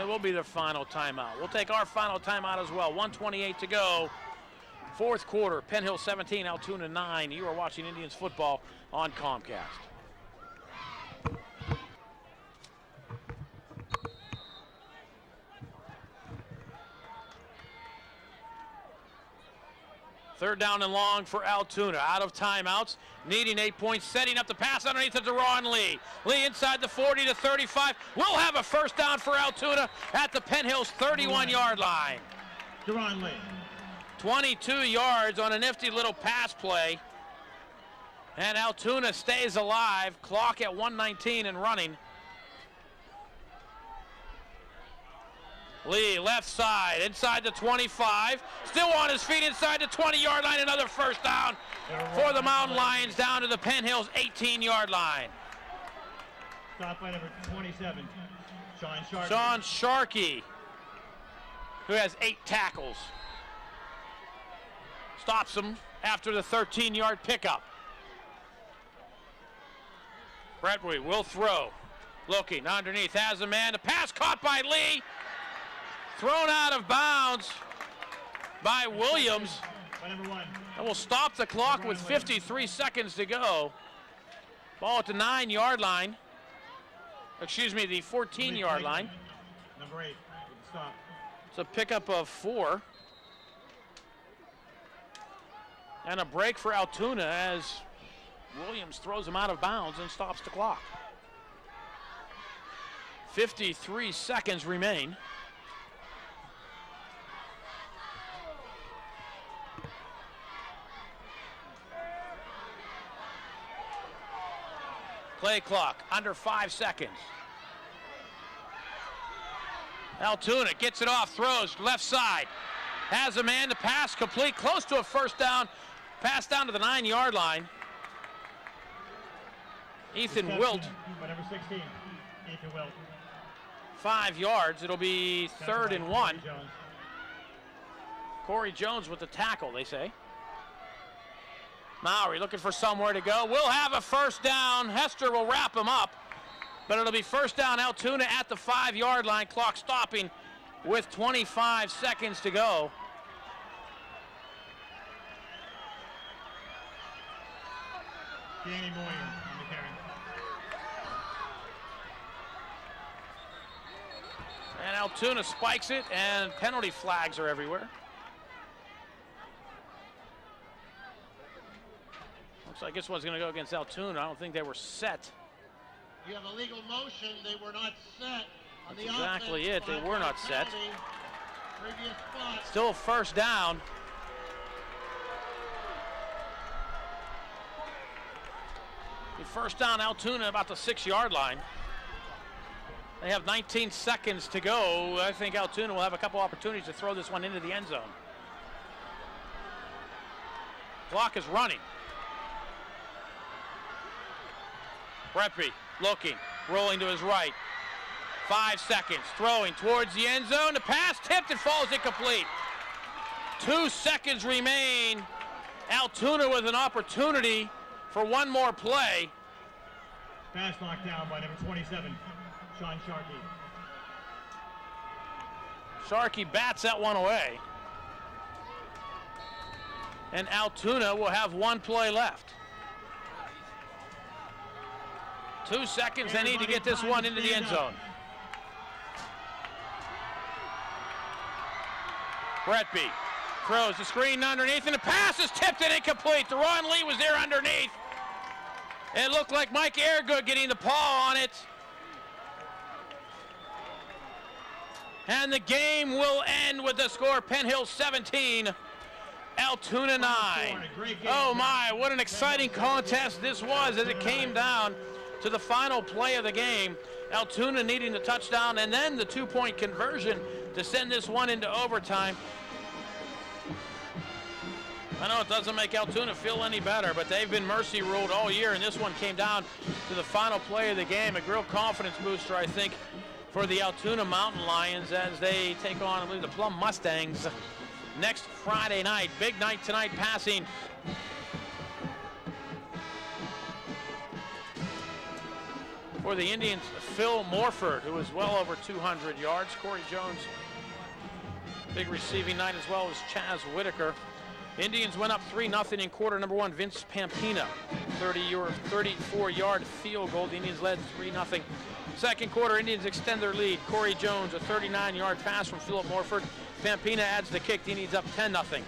It will be their final timeout. We'll take our final timeout as well. 1:28 to go. Fourth quarter, Penn Hills 17, Altoona 9. You are watching Indians football on Comcast. Third down and long for Altoona. Out of timeouts, needing 8 points, setting up the pass underneath to Deron Lee. Lee inside the 40 to 35. We'll have a first down for Altoona at the Penn Hills 31-yard line. Deron Lee. 22 yards on a nifty little pass play. And Altoona stays alive. Clock at 1:19 and running. Lee, left side, inside the 25. Still on his feet inside the 20-yard line. Another first down for the Mountain Lions down to the Penn Hills 18-yard line. Stop by number 27, Sean Sharkey. Sean Sharkey, who has 8 tackles. Stops him after the 13-yard pickup. Bradbury will throw. Looking underneath, has a man. The pass caught by Lee. Thrown out of bounds by Williams. By number 1. And will stop the clock with 53 seconds to go. Ball at the 9-yard line. Excuse me, the 14-yard line. Number 8, stop. It's a pickup of 4. And a break for Altoona as Williams throws him out of bounds and stops the clock. 53 seconds remain. Play clock under 5 seconds. Altoona gets it off, throws left side. Has a man to pass, complete, close to a first down. Pass down to the 9-yard line. Ethan Wilt. By number 16, Ethan Wilt. 5 yards. It'll be 3rd and 1. Corey Jones with the tackle, they say. Mowry looking for somewhere to go. We'll have a first down. Hester will wrap him up. But it'll be first down Altoona at the 5-yard line. Clock stopping with 25 seconds to go. Danny Moyer on the carry. And Altoona spikes it, and penalty flags are everywhere. Looks like this one's going to go against Altoona. I don't think they were set. You have a legal motion. They were not set. On That's the exactly offense, it. They were not set. penalty. Previous spot. Still first down. The first down Altoona about the 6-yard line. They have 19 seconds to go. I think Altoona will have a couple opportunities to throw this one into the end zone. Clock is running. Bradbury looking, rolling to his right. 5 seconds, throwing towards the end zone. The pass tipped and falls incomplete. 2 seconds remain. Altoona with an opportunity for one more play. Pass knocked down by number 27, Sean Sharkey. Sharkey bats that one away. And Altoona will have one play left. 2 seconds, they need to get this one into the end zone. Bretby throws the screen underneath, and the pass is tipped and incomplete. Deron Lee was there underneath. It looked like Mike Airgood getting the paw on it. And the game will end with the score, Penn Hills 17, Altoona 9. Oh my, what an exciting contest this was as it came down to the final play of the game. Altoona needing the touchdown and then the 2-point conversion to send this one into overtime. I know it doesn't make Altoona feel any better, but they've been mercy ruled all year, and this one came down to the final play of the game. A real confidence booster, I think, for the Altoona Mountain Lions as they take on, I believe, the Plum Mustangs next Friday night. Big night tonight passing. For the Indians, Phil Morford, who is well over 200 yards. Corey Jones, big receiving night, as well as Chaz Whitaker. Indians went up 3-0 in quarter number one. Vince Pampina, 34-yard field goal. The Indians led 3-0. Second quarter, Indians extend their lead. Corey Jones, a 39-yard pass from Philip Morford. Pampina adds the kick. The Indians up 10-0.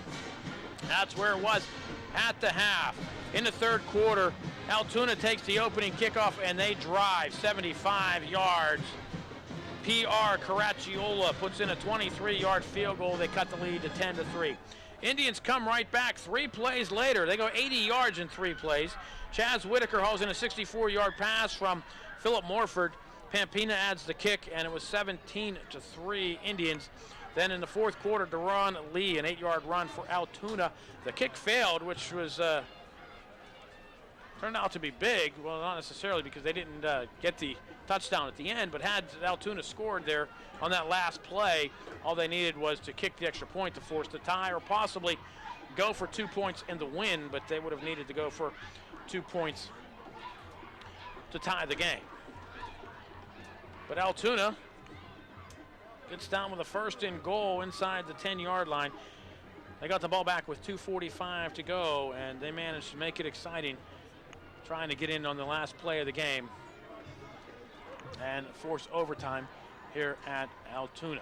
That's where it was at the half. In the third quarter, Altoona takes the opening kickoff and they drive 75 yards. P.R. Caracciolo puts in a 23-yard field goal. They cut the lead to 10-3. Indians come right back 3 plays later. They go 80 yards in 3 plays. Chaz Whitaker hauls in a 64-yard pass from Philip Morford. Pampina adds the kick, and it was 17-3 Indians. Then in the fourth quarter, Deron Lee, an 8-yard run for Altoona. The kick failed, which was turned out to be big. Well, not necessarily because they didn't get the touchdown at the end, but had Altoona scored there on that last play, all they needed was to kick the extra point to force the tie, or possibly go for 2 points in the win, but they would have needed to go for 2 points to tie the game. But Altoona gets down with a first and goal inside the 10-yard line. They got the ball back with 2:45 to go, and they managed to make it exciting, trying to get in on the last play of the game and force overtime here at Altoona.